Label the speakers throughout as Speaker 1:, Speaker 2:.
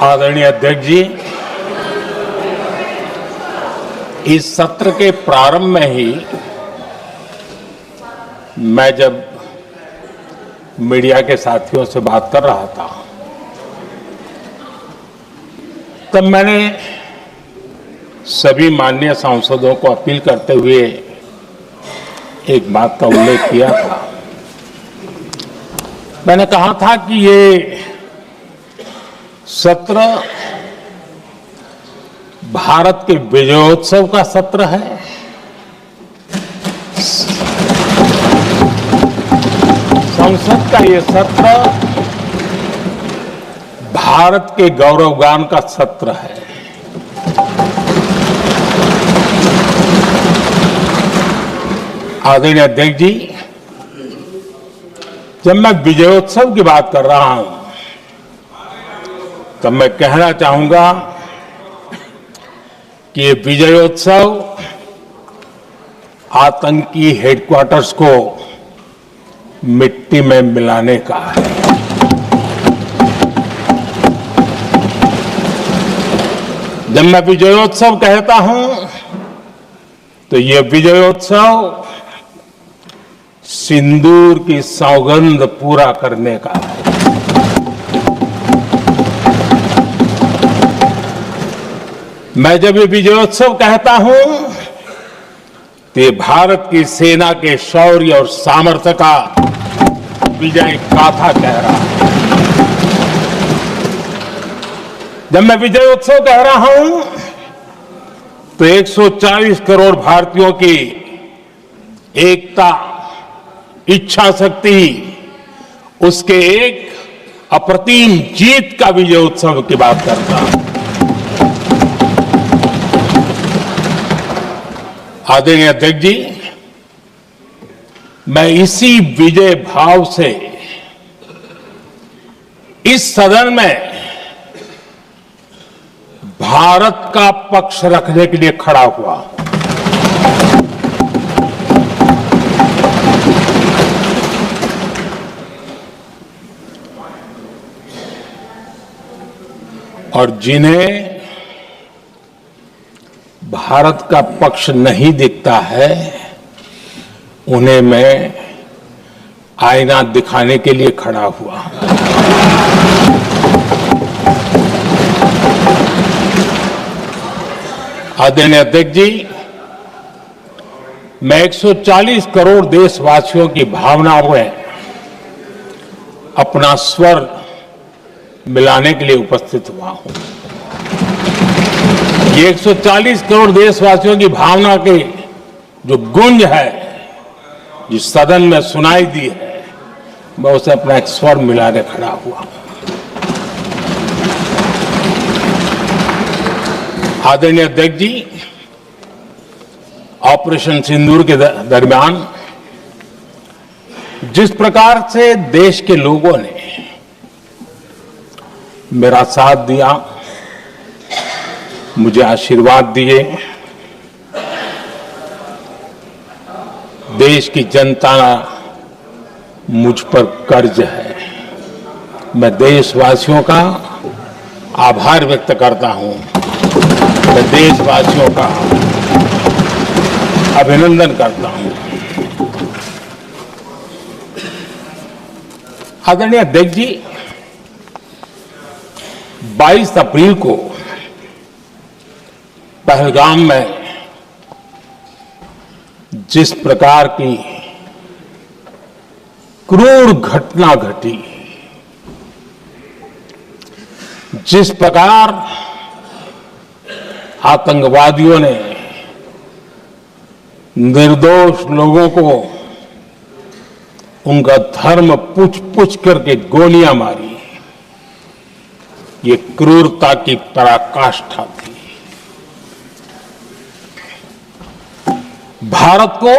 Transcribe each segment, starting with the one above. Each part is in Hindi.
Speaker 1: आदरणीय अध्यक्ष जी, इस सत्र के प्रारंभ में ही मैं जब मीडिया के साथियों से बात कर रहा था तब मैंने सभी माननीय सांसदों को अपील करते हुए एक बात का उल्लेख किया था। मैंने कहा था कि ये सत्र भारत के विजयोत्सव का सत्र है। संसद का ये सत्र भारत के गौरवगान का सत्र है। आदरणीय अध्यक्ष जी, जब मैं विजयोत्सव की बात कर रहा हूं तब मैं कहना चाहूंगा कि ये विजयोत्सव आतंकी हेडक्वार्टर्स को मिट्टी में मिलाने का है। जब मैं विजयोत्सव कहता हूं तो ये विजयोत्सव सिंदूर की सौगंध पूरा करने का है। मैं जब ये विजयोत्सव कहता हूं तो ये भारत की सेना के शौर्य और सामर्थ्य का विजय गाथा कह रहा है। जब मैं विजयोत्सव कह रहा हूं तो 140 करोड़ भारतीयों की एकता, इच्छा शक्ति, उसके एक अप्रतिम जीत का विजयोत्सव की बात करता हूं। आदरणीय अध्यक्ष जी, मैं इसी विजय भाव से इस सदन में भारत का पक्ष रखने के लिए खड़ा हुआ। और जिन्हें भारत का पक्ष नहीं दिखता है उन्हें मैं आईना दिखाने के लिए खड़ा हुआ। आदरणीय अध्यक्ष जी, मैं 140 करोड़ देशवासियों की भावनाओं में अपना स्वर मिलाने के लिए उपस्थित हुआ हूं। ये 140 करोड़ देशवासियों की भावना के जो गूंज है, जिस सदन में सुनाई दी है, मैं उसे अपना एक स्वर मिलाने खड़ा हुआ। आदरणीय अध्यक्ष जी, ऑपरेशन सिंदूर के दरमियान जिस प्रकार से देश के लोगों ने मेरा साथ दिया, मुझे आशीर्वाद दिए, देश की जनता मुझ पर कर्ज है। मैं देशवासियों का आभार व्यक्त करता हूं। मैं देशवासियों का अभिनंदन करता हूं। आदरणीय अध्यक्ष जी, 22 अप्रैल को पहलगाम में जिस प्रकार की क्रूर घटना घटी, जिस प्रकार आतंकवादियों ने निर्दोष लोगों को उनका धर्म पूछ पूछ करके गोलियां मारी, ये क्रूरता की पराकाष्ठा थी। भारत को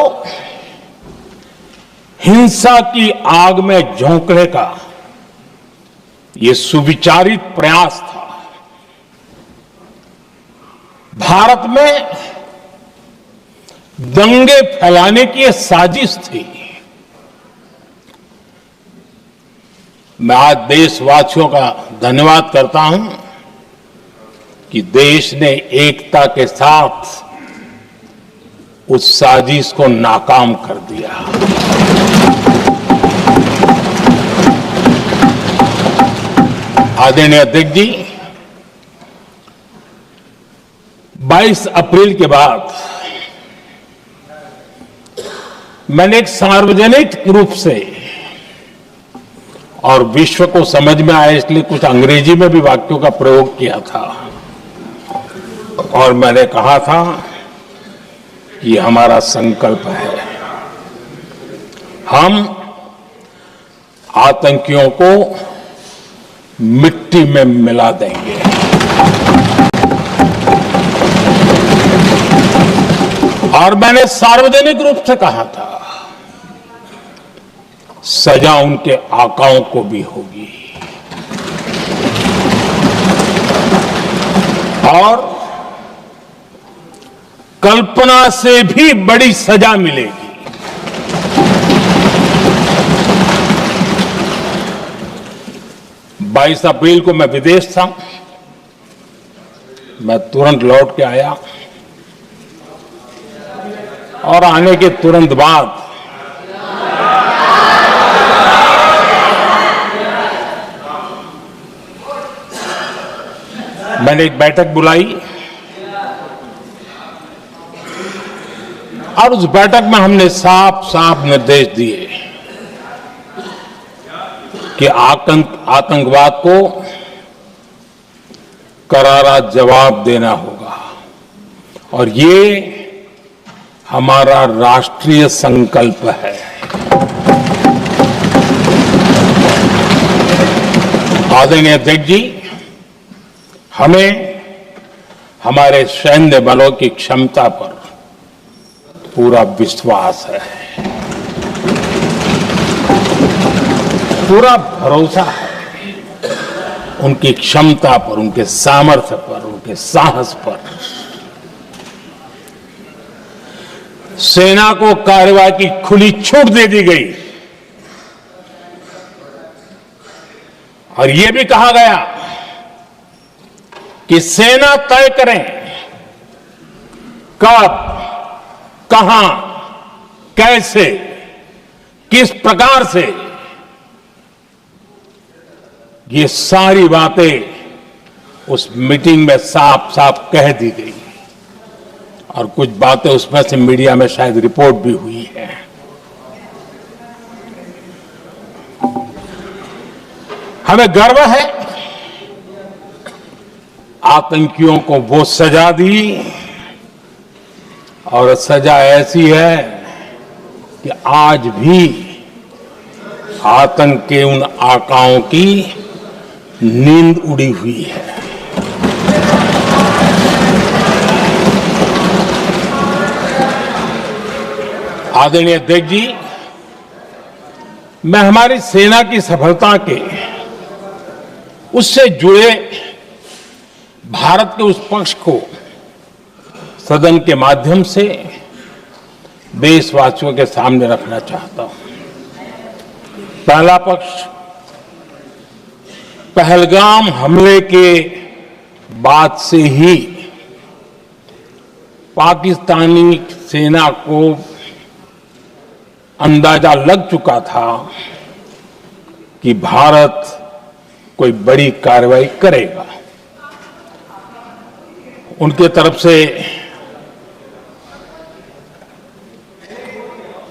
Speaker 1: हिंसा की आग में झोंकने का ये सुविचारित प्रयास था। भारत में दंगे फैलाने की ये साजिश थी। मैं आज देशवासियों का धन्यवाद करता हूं कि देश ने एकता के साथ उस साजिश को नाकाम कर दिया। आदरणीय अध्यक्ष जी, 22 अप्रैल के बाद मैंने एक सार्वजनिक रूप से और विश्व को समझ में आए इसलिए कुछ अंग्रेजी में भी वाक्यों का प्रयोग किया था और मैंने कहा था कि हमारा संकल्प है, हम आतंकियों को मिट्टी में मिला देंगे। और मैंने सार्वजनिक रूप से कहा था, सजा उनके आकाओं को भी होगी और कल्पना से भी बड़ी सजा मिलेगी। 22 अप्रैल को मैं विदेश था, मैं तुरंत लौट के आया और आने के तुरंत बाद मैंने एक बैठक बुलाई और उस बैठक में हमने साफ साफ निर्देश दिए कि आतंकवाद को करारा जवाब देना होगा और ये हमारा राष्ट्रीय संकल्प है। आदरणीय अध्यक्ष जी, हमें हमारे सैन्य बलों की क्षमता पर पूरा विश्वास है, पूरा भरोसा है उनकी क्षमता पर, उनके सामर्थ्य पर, उनके साहस पर। सेना को कार्रवाई की खुली छूट दे दी गई और यह भी कहा गया कि सेना तय करें कब, कहां, कैसे, किस प्रकार से। ये सारी बातें उस मीटिंग में साफ साफ कह दी गई और कुछ बातें उसमें से मीडिया में शायद रिपोर्ट भी हुई है। हमें गर्व है आतंकियों को वो सजा दी और सजा ऐसी है कि आज भी आतंक के उन आकाओं की नींद उड़ी हुई है। आदरणीय अध्यक्ष जी, मैं हमारी सेना की सफलता के उससे जुड़े भारत के उस पक्ष को सदन के माध्यम से देशवासियों के सामने रखना चाहता हूं। पहला पक्ष, पहलगाम हमले के बाद से ही पाकिस्तानी सेना को अंदाजा लग चुका था कि भारत कोई बड़ी कार्रवाई करेगा। उनके तरफ से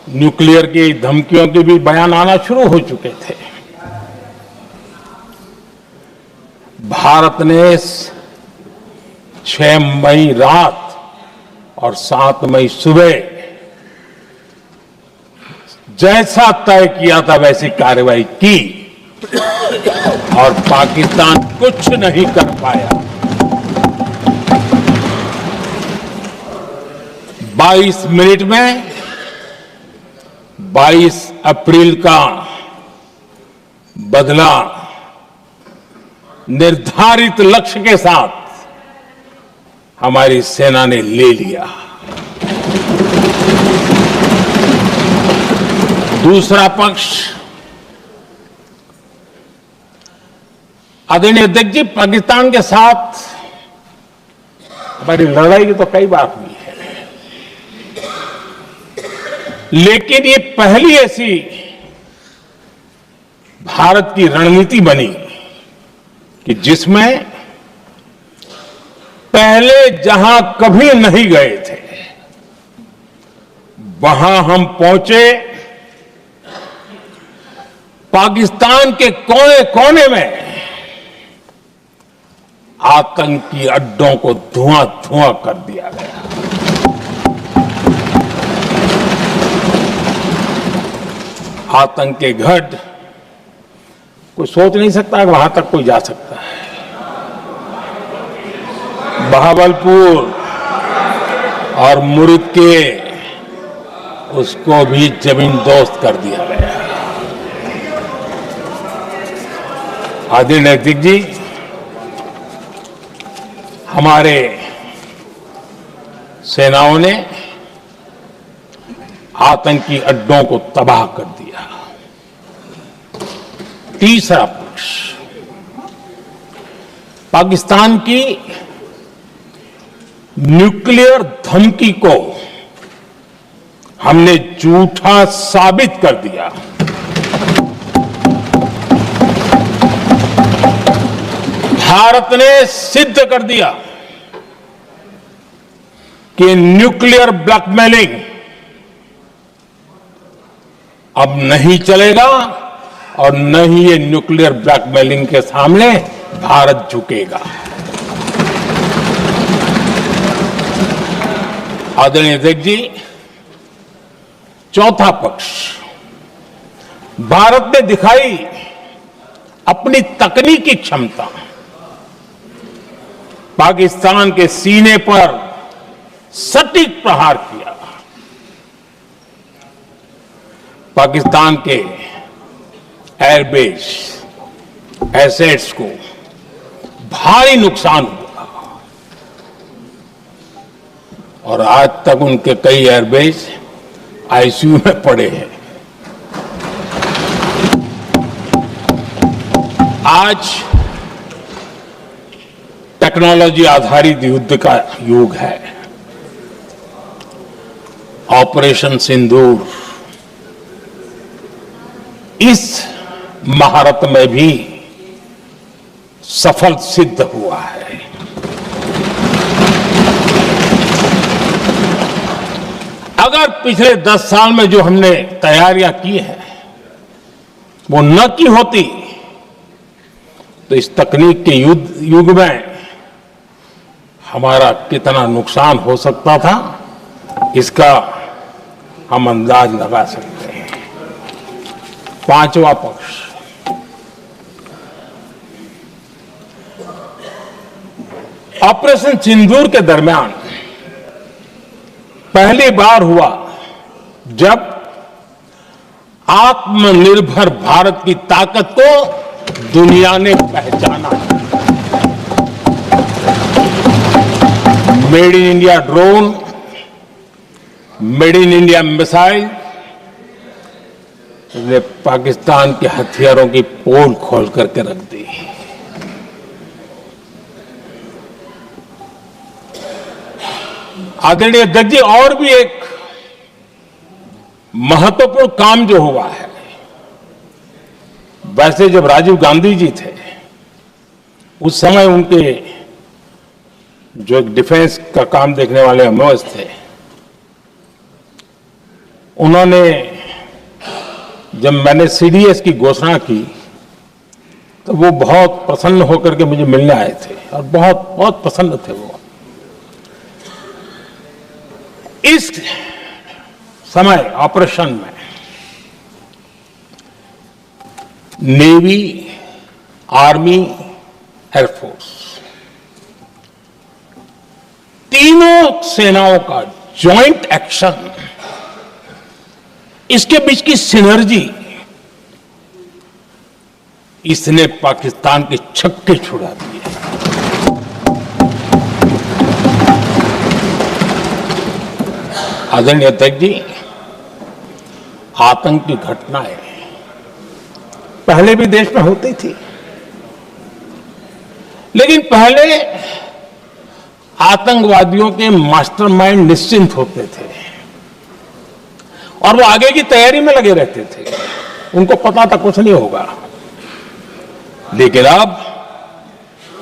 Speaker 1: न्यूक्लियर की धमकियों के भी बयान आना शुरू हो चुके थे। भारत ने 6 मई रात और 7 मई सुबह जैसा तय किया था वैसी कार्रवाई की और पाकिस्तान कुछ नहीं कर पाया। 22 मिनट में 22 अप्रैल का बदला निर्धारित लक्ष्य के साथ हमारी सेना ने ले लिया। दूसरा पक्ष, आदरणीय अध्यक्ष जी, पाकिस्तान के साथ हमारी लड़ाई तो कई बार हुई है, लेकिन ये पहली ऐसी भारत की रणनीति बनी कि जिसमें पहले जहां कभी नहीं गए थे वहां हम पहुंचे, पाकिस्तान के कोने कोने में आतंकी अड्डों को धुआं धुआं कर दिया गया। आतंक के गढ़ कोई सोच नहीं सकता कि वहां तक कोई जा सकता है। बहावलपुर और मुर्ग के उसको भी जमीन दोस्त कर दिया गया। आदरणीय अध्यक्ष जी, हमारे सेनाओं ने आतंकी अड्डों को तबाह कर दिया। तीसरा पक्ष, पाकिस्तान की न्यूक्लियर धमकी को हमने झूठा साबित कर दिया। भारत ने सिद्ध कर दिया कि न्यूक्लियर ब्लैकमेलिंग अब नहीं चलेगा और न ही ये न्यूक्लियर ब्लैकमेलिंग के सामने भारत झुकेगा। आदरणीय अध्यक्ष जी, चौथा पक्ष, भारत ने दिखाई अपनी तकनीकी क्षमता। पाकिस्तान के सीने पर सटीक प्रहार किया। पाकिस्तान के एयरबेस एसेट्स को भारी नुकसान हुआ और आज तक उनके कई एयरबेस आईसीयू में पड़े हैं। आज टेक्नोलॉजी आधारित युद्ध का युग है। ऑपरेशन सिंदूर इस महारत में भी सफल सिद्ध हुआ है। अगर पिछले 10 साल में जो हमने तैयारियां की हैं वो न की होती तो इस तकनीक के युग में हमारा कितना नुकसान हो सकता था, इसका हम अंदाज लगा सकते हैं। पांचवा पक्ष, ऑपरेशन सिंदूर के दरमियान पहली बार हुआ जब आत्मनिर्भर भारत की ताकत को दुनिया ने पहचाना। Made in India drone, made in India missile ने पाकिस्तान के हथियारों की पोल खोल करके रख दी। आदरणीय अध्यक्ष जी, और भी एक महत्वपूर्ण काम जो हुआ है, वैसे जब राजीव गांधी जी थे उस समय उनके जो एक डिफेंस का काम देखने वाले अमोस थे, उन्होंने जब मैंने सीडीएस की घोषणा की तो वो बहुत प्रसन्न होकर के मुझे मिलने आए थे और बहुत बहुत प्रसन्न थे वो। इस समय ऑपरेशन में नेवी, आर्मी, एयरफोर्स तीनों सेनाओं का जॉइंट एक्शन, इसके बीच की सिनर्जी, इसने पाकिस्तान के छक्के छुड़ा दिए। आदरणीय अध्यक्ष जी, आतंक की घटनाएं पहले भी देश में होती थी, लेकिन पहले आतंकवादियों के मास्टरमाइंड निश्चिंत होते थे और वो आगे की तैयारी में लगे रहते थे। उनको पता था कुछ नहीं होगा। लेकिन अब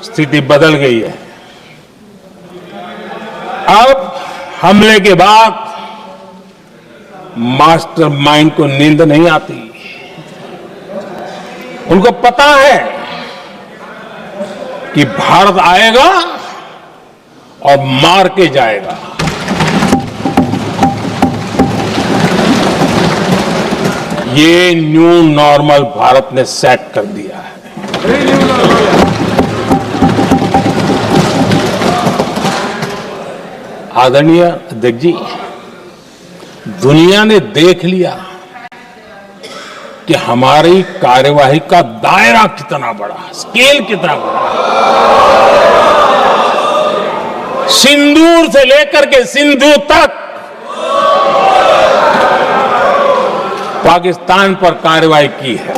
Speaker 1: स्थिति बदल गई है। अब हमले के बाद मास्टरमाइंड को नींद नहीं आती। उनको पता है कि भारत आएगा और मार के जाएगा। ये न्यू नॉर्मल भारत ने सेट कर दिया है। आदरणीय अध्यक्ष जी, दुनिया ने देख लिया कि हमारी कार्यवाही का दायरा कितना बड़ा, स्केल कितना बड़ा। सिंदूर से लेकर के सिंधु तक पाकिस्तान पर कार्रवाई की है।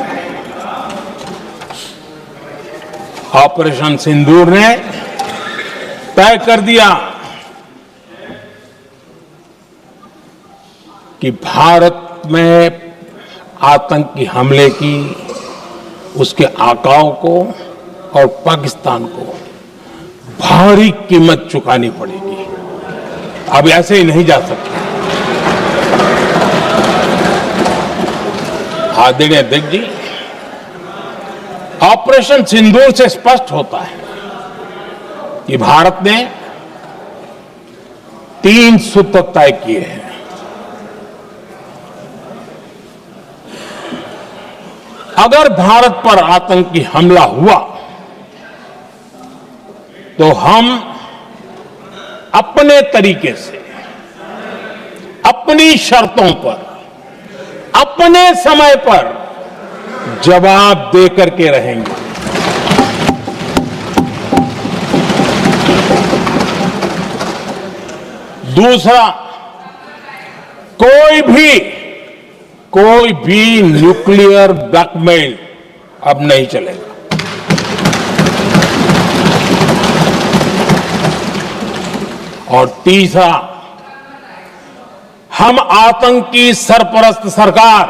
Speaker 1: ऑपरेशन सिंदूर ने तय कर दिया कि भारत में आतंकी हमले की, उसके आकाओं को और पाकिस्तान को भारी कीमत चुकानी पड़ेगी। अब ऐसे ही नहीं जा सकते। आदरणीय अध्यक्ष जी, ऑपरेशन सिंदूर से स्पष्ट होता है कि भारत ने 3 सूत्र तय किए हैं। अगर भारत पर आतंकी हमला हुआ तो हम अपने तरीके से, अपनी शर्तों पर, अपने समय पर जवाब दे करके रहेंगे। दूसरा, कोई भी न्यूक्लियर ब्लैकमेल अब नहीं चलेगा। और तीसरा, हम आतंक की सरपरस्त सरकार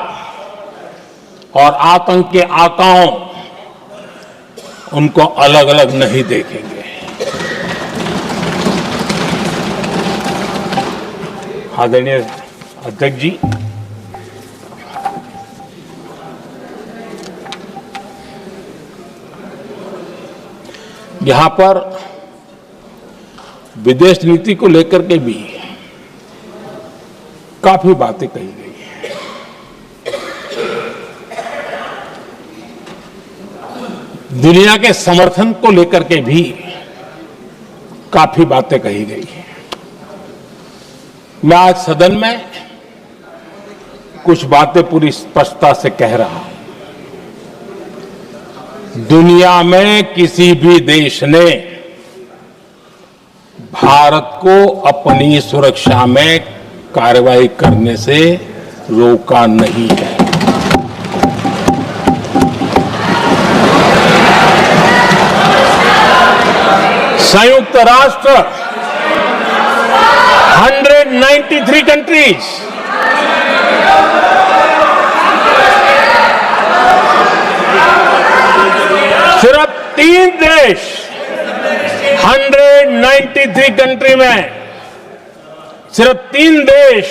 Speaker 1: और आतंक के आकाओं, उनको अलग अलग नहीं देखेंगे। आदरणीय अध्यक्ष जी, यहां पर विदेश नीति को लेकर के भी काफी बातें कही गई हैं। दुनिया के समर्थन को लेकर के भी काफी बातें कही गई हैं। मैं आज सदन में कुछ बातें पूरी स्पष्टता से कह रहा हूं। दुनिया में किसी भी देश ने भारत को अपनी सुरक्षा में कार्रवाई करने से रोका नहीं है। संयुक्त राष्ट्र 193 कंट्रीज, सिर्फ 3 देश 193 कंट्री में सिर्फ 3 देश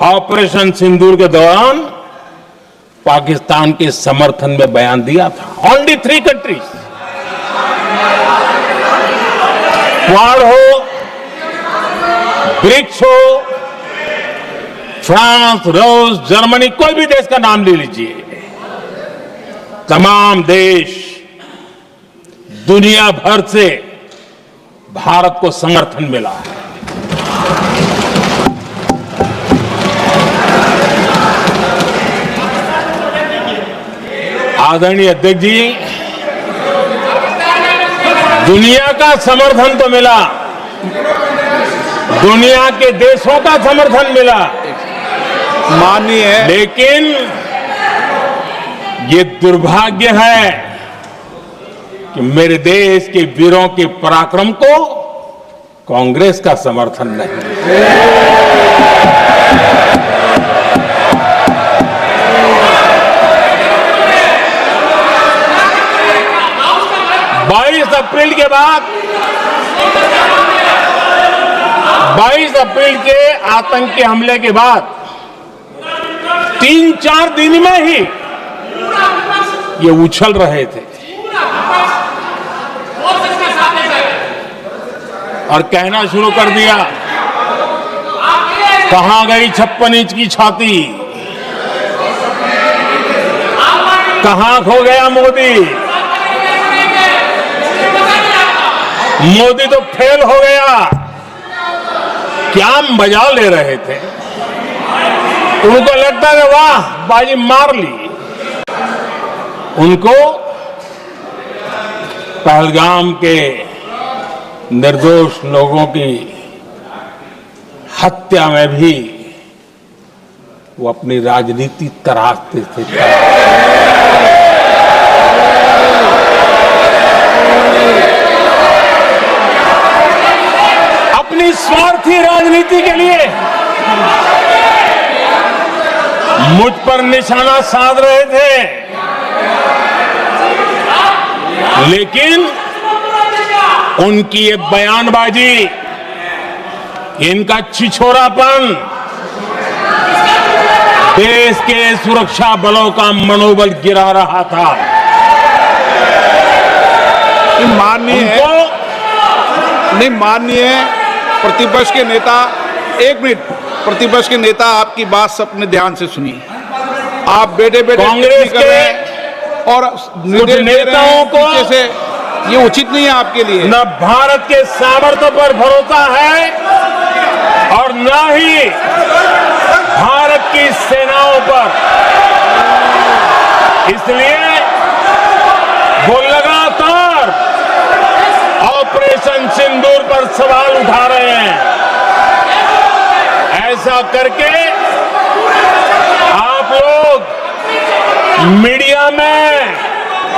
Speaker 1: ऑपरेशन सिंदूर के दौरान पाकिस्तान के समर्थन में बयान दिया था। Only 3 countries. क्वाड हो, ब्रिक्स हो, फ्रांस, रूस, जर्मनी, कोई भी देश का नाम ले लीजिए, तमाम देश दुनिया भर से भारत को समर्थन मिला है। आदरणीय अध्यक्ष जी, दुनिया का समर्थन तो मिला, दुनिया के देशों का समर्थन मिला, माननीय है, लेकिन ये दुर्भाग्य है कि मेरे देश के वीरों के पराक्रम को कांग्रेस का समर्थन नहीं। 22 अप्रैल के बाद 22 अप्रैल के आतंकी हमले के बाद 3-4 दिन में ही ये उछल रहे थे और कहना शुरू कर दिया, कहां गई 56 इंच की छाती, कहां खो गया मोदी, मोदी तो फेल हो गया। क्या मजा ले रहे थे, उनको लगता है वाह बाजी मार ली। उनको पहलगाम के निर्दोष लोगों की हत्या में भी वो अपनी राजनीति तराशते थे। अपनी स्वार्थी राजनीति के लिए मुझ पर निशाना साध रहे थे, लेकिन उनकी ये बयानबाजी, इनका छिछोरापन देश के सुरक्षा बलों का मनोबल गिरा रहा था।
Speaker 2: माननीय प्रतिपक्ष के नेता, एक मिनट, प्रतिपक्ष के नेता आपकी बात अपने ध्यान से सुनिए। आप बेटे
Speaker 1: कांग्रेस के
Speaker 2: और
Speaker 1: नेताओं को
Speaker 2: जैसे ये उचित नहीं है आपके लिए।
Speaker 1: न भारत के सामर्थ्य पर भरोसा है और न ही भारत की सेनाओं पर। इसलिए वो लगातार ऑपरेशन सिंदूर पर सवाल उठा रहे हैं। ऐसा करके आप लोग मीडिया में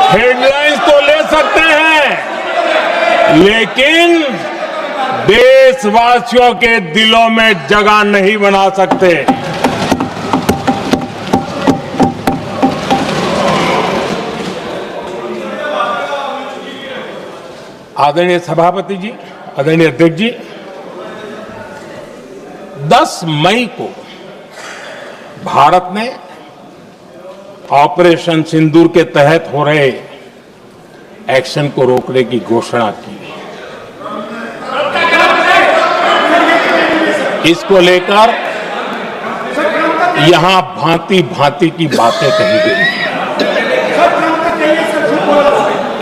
Speaker 1: हेडलाइंस तो ले सकते हैं, लेकिन देशवासियों के दिलों में जगह नहीं बना सकते। आदरणीय सभापति जी, आदरणीय अध्यक्ष जी, 10 मई को भारत ने ऑपरेशन सिंदूर के तहत हो रहे एक्शन को रोकने की घोषणा की। इसको लेकर यहां भांति भांति की बातें कही गई।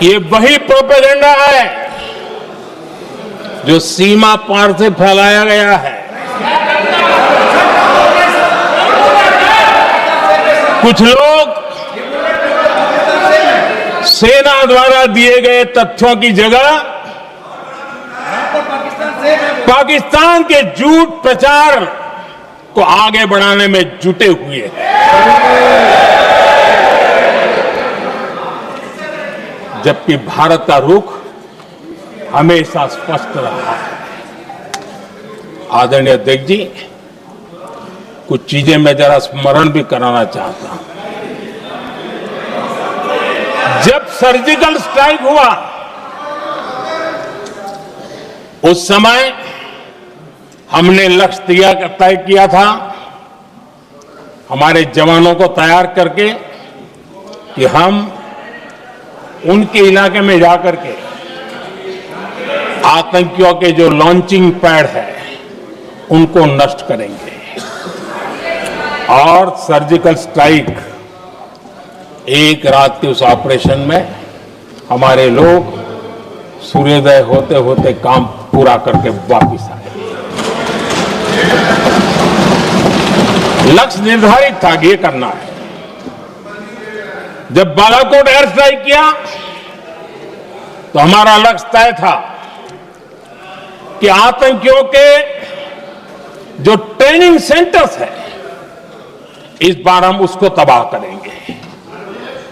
Speaker 1: ये वही प्रोपेगेंडा है जो सीमा पार से फैलाया गया है। कुछ लोग सेना द्वारा दिए गए तथ्यों की जगह पाकिस्तान के झूठ प्रचार को आगे बढ़ाने में जुटे हुए हैं। जबकि भारत का रुख हमेशा स्पष्ट रहा है। आदरणीय अध्यक्ष जी, कुछ चीजें मैं जरा स्मरण भी कराना चाहता हूं। जब सर्जिकल स्ट्राइक हुआ उस समय हमने लक्ष्य तय किया था, हमारे जवानों को तैयार करके, कि हम उनके इलाके में जाकर के आतंकियों के जो लॉन्चिंग पैड है उनको नष्ट करेंगे। और सर्जिकल स्ट्राइक, एक रात के उस ऑपरेशन में हमारे लोग सूर्योदय होते होते काम पूरा करके वापस आए। लक्ष्य निर्धारित था कि ये करना है। जब बालाकोट एयर स्ट्राइक किया तो हमारा लक्ष्य तय था कि आतंकियों के जो ट्रेनिंग सेंटर्स है, इस बार हम उसको तबाह करेंगे,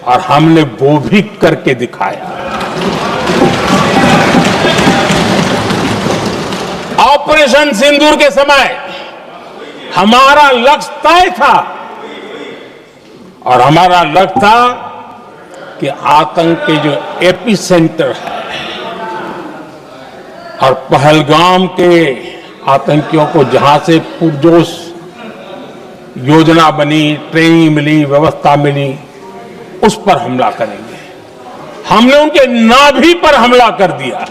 Speaker 1: और हमने वो भी करके दिखाया। ऑपरेशन सिंदूर के समय हमारा लक्ष्य तय था और हमारा लक्ष्य था कि आतंक के जो एपी सेंटर है और पहलगाम के आतंकियों को जहां से पुरजोश योजना बनी, ट्रेनिंग मिली, व्यवस्था मिली, उस पर हमला करेंगे। हमने उनके नाभि पर हमला कर दिया।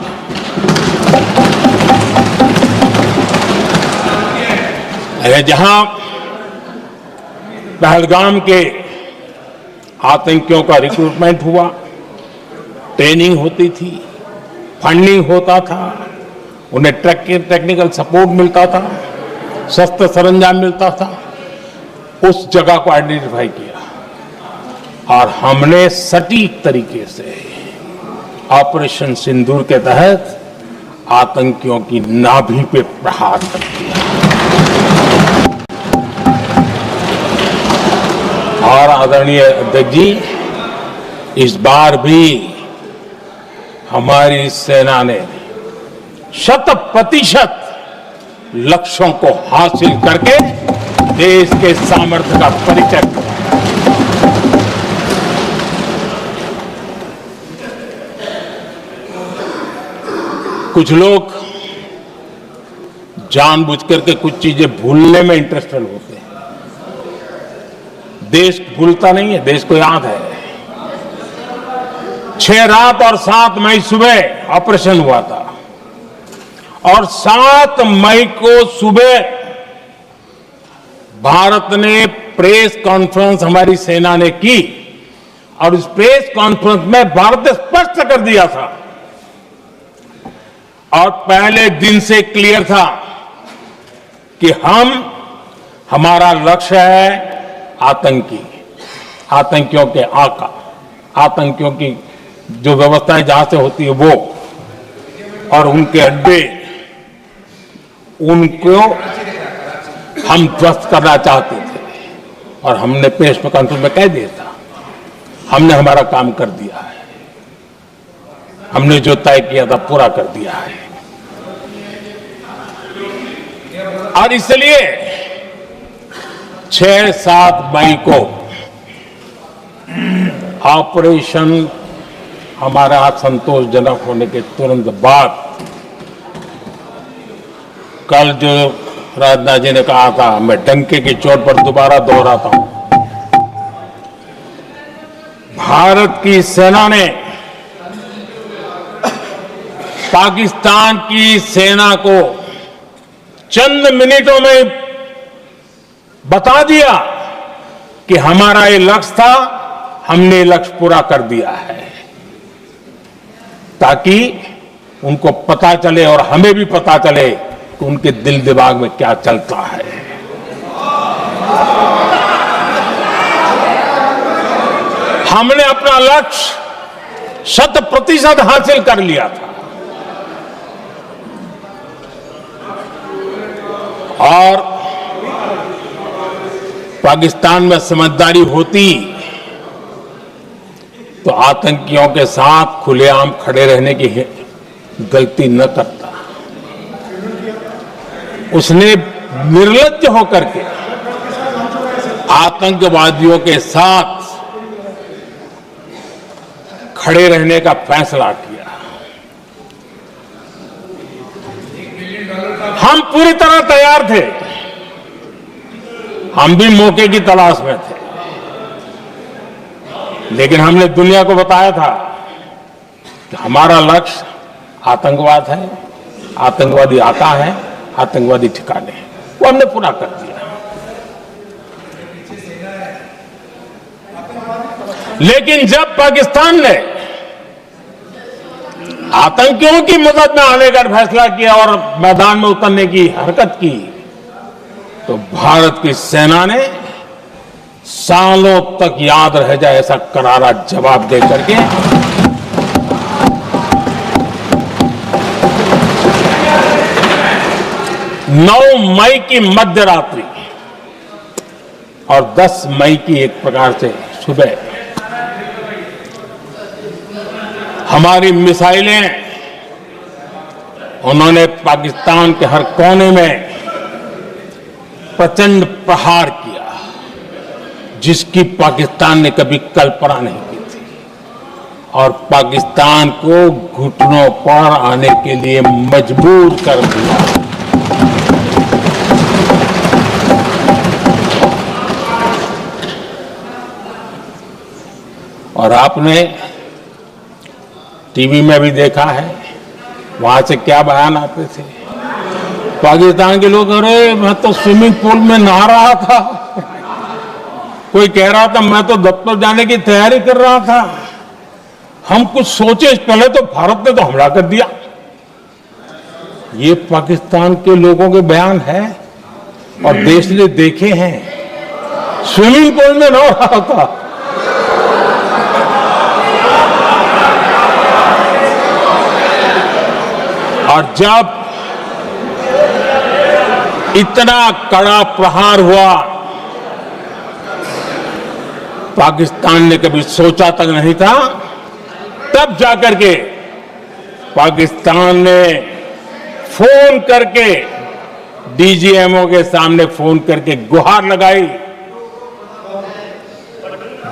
Speaker 1: जहां पहलगाम के आतंकियों का रिक्रूटमेंट हुआ, ट्रेनिंग होती थी, फंडिंग होता था, उन्हें टेक्निकल सपोर्ट मिलता था, शस्त्र सरंजाम मिलता था, उस जगह को आइडेंटिफाई किया और हमने सटीक तरीके से ऑपरेशन सिंदूर के तहत आतंकियों की नाभि पे प्रहार कर दिया। और आदरणीय अध्यक्ष जी, इस बार भी हमारी सेना ने 100% लक्ष्यों को हासिल करके देश के सामर्थ्य का परिचय दिया। कुछ लोग जानबूझ करके कुछ चीजें भूलने में इंटरेस्टेड होते हैं। देश भूलता नहीं है, देश को याद है। 6 रात और 7 मई सुबह ऑपरेशन हुआ था और 7 मई को सुबह भारत ने प्रेस कॉन्फ्रेंस हमारी सेना ने की और उस प्रेस कॉन्फ्रेंस में भारत ने स्पष्ट कर दिया था और पहले दिन से क्लियर था कि हमारा लक्ष्य है आतंकियों के आका, आतंकियों की जो व्यवस्थाएं जहां से होती है वो और उनके अड्डे, उनको हम ध्वस्त करना चाहते थे और हमने प्रेस कॉन्फ्रेंस में कह दिया था, हमने हमारा काम कर दिया है, हमने जो तय किया था पूरा कर दिया है। और इसलिए 6-7 मई को ऑपरेशन हमारा संतोषजनक होने के तुरंत बाद कल जो राजनाथ जी ने कहा था, मैं डंके की चोट पर दोबारा दोहराता हूं, भारत की सेना ने पाकिस्तान की सेना को चंद मिनटों में बता दिया कि हमारा ये लक्ष्य था, हमने ये लक्ष्य पूरा कर दिया है, ताकि उनको पता चले और हमें भी पता चले कि उनके दिल दिमाग में क्या चलता है। हमने अपना लक्ष्य 100% हासिल कर लिया था और पाकिस्तान में समझदारी होती तो आतंकियों के साथ खुलेआम खड़े रहने की गलती न करता। उसने निर्लज्ज होकर के आतंकवादियों के साथ खड़े रहने का फैसला किया। हम पूरी तरह तैयार थे, हम भी मौके की तलाश में थे, लेकिन हमने दुनिया को बताया था कि हमारा लक्ष्य आतंकवाद है, आतंकवादी आता है, आतंकवादी ठिकाने हैं, वो हमने पूरा कर दिया। लेकिन जब पाकिस्तान ने आतंकियों की मदद में आने का फैसला किया और मैदान में उतरने की हरकत की, तो भारत की सेना ने सालों तक याद रह जाए ऐसा करारा जवाब दे करके नौ मई की मध्य रात्रि और 10 मई की एक प्रकार से सुबह हमारी मिसाइलें उन्होंने पाकिस्तान के हर कोने में प्रचंड प्रहार किया, जिसकी पाकिस्तान ने कभी कल्पना नहीं की थी, और पाकिस्तान को घुटनों पर आने के लिए मजबूर कर दिया। और आपने टीवी में भी देखा है, वहां से क्या बयान आते थे। पाकिस्तान के लोग, अरे मैं तो स्विमिंग पूल में नहा रहा था, कोई कह रहा था मैं तो दफ्तर जाने की तैयारी कर रहा था, हम कुछ सोचे पहले तो भारत ने तो हमला कर दिया। ये पाकिस्तान के लोगों के बयान है और देश ने देखे हैं। स्विमिंग पूल में नहा रहा था। और जब इतना कड़ा प्रहार हुआ, पाकिस्तान ने कभी सोचा तक नहीं था, तब जाकर के पाकिस्तान ने फोन करके डीजीएमओ के सामने फोन करके गुहार लगाई,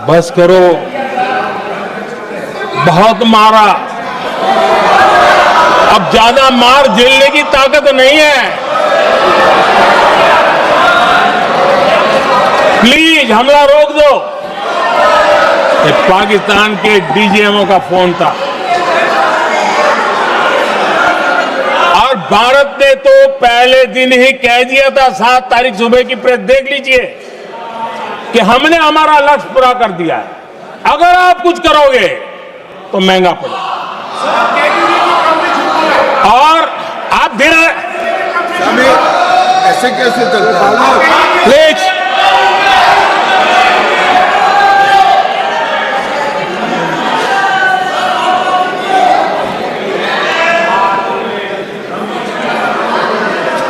Speaker 1: बस करो, बहुत मारा, अब ज्यादा मार झेलने की ताकत नहीं है, प्लीज हमला रोक दो। ये पाकिस्तान के डीजीएमओ का फोन था। और भारत ने तो पहले दिन ही कह दिया था, 7 तारीख सुबह की प्रेस देख लीजिए, कि हमने हमारा लक्ष्य पूरा कर दिया है, अगर आप कुछ करोगे तो महंगा पड़ेगा। और आप धीरे
Speaker 3: ऐसे कैसे चलता है?
Speaker 1: प्लीज,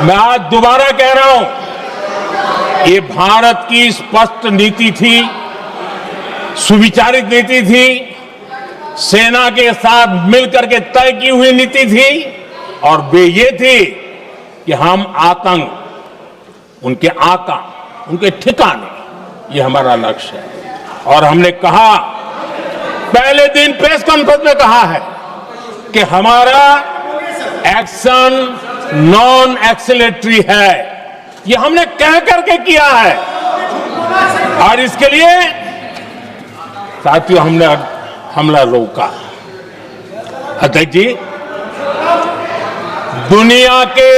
Speaker 1: मैं आज दोबारा कह रहा हूं, ये भारत की स्पष्ट नीति थी, सुविचारित नीति थी, सेना के साथ मिलकर के तय की हुई नीति थी, और वे ये थी कि हम आतंक, उनके आका, उनके ठिकाने, ये हमारा लक्ष्य है। और हमने कहा, पहले दिन प्रेस कॉन्फ्रेंस में कहा है कि हमारा एक्शन नॉन एक्सेलेटरी है, ये हमने कह करके किया है। और इसके लिए साथियों हमने हमला रोका। अध्यक्ष जी, दुनिया के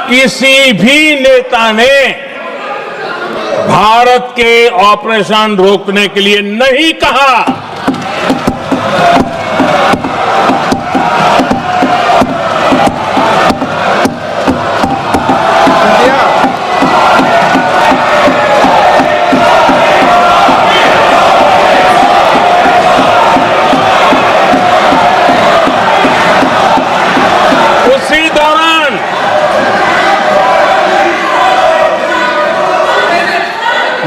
Speaker 1: किसी भी नेता ने भारत के ऑपरेशन रोकने के लिए नहीं कहा। उसी दौरान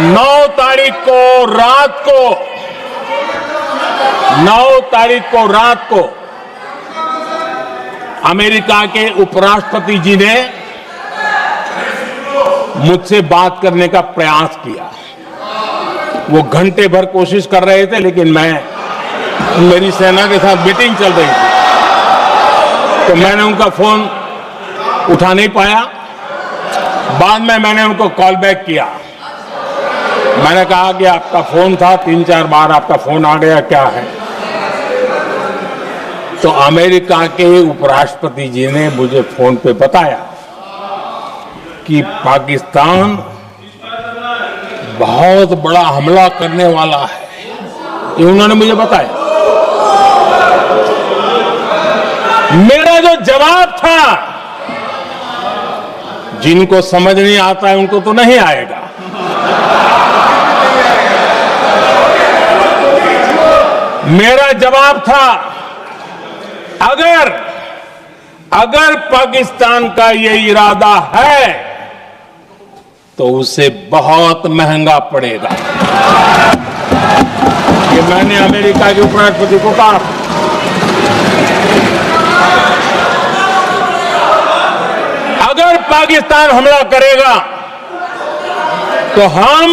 Speaker 1: 9 तारीख को रात को अमेरिका के उपराष्ट्रपति जी ने मुझसे बात करने का प्रयास किया। वो घंटे भर कोशिश कर रहे थे, लेकिन मेरी सेना के साथ मीटिंग चल रही थी, तो मैंने उनका फोन उठा नहीं पाया। बाद में मैंने उनको कॉल बैक किया। मैंने कहा कि आपका फोन था, 3-4 बार आपका फोन आ गया, क्या है? तो अमेरिका के उपराष्ट्रपति जी ने मुझे फोन पे बताया कि पाकिस्तान बहुत बड़ा हमला करने वाला है, ये उन्होंने मुझे बताया। मेरा जो जवाब था, जिनको समझ नहीं आता है उनको तो नहीं आएगा, मेरा जवाब था, अगर पाकिस्तान का ये इरादा है तो उसे बहुत महंगा पड़ेगा। ये मैंने अमेरिका के उपराष्ट्रपति को कहा। पाकिस्तान हमला करेगा तो हम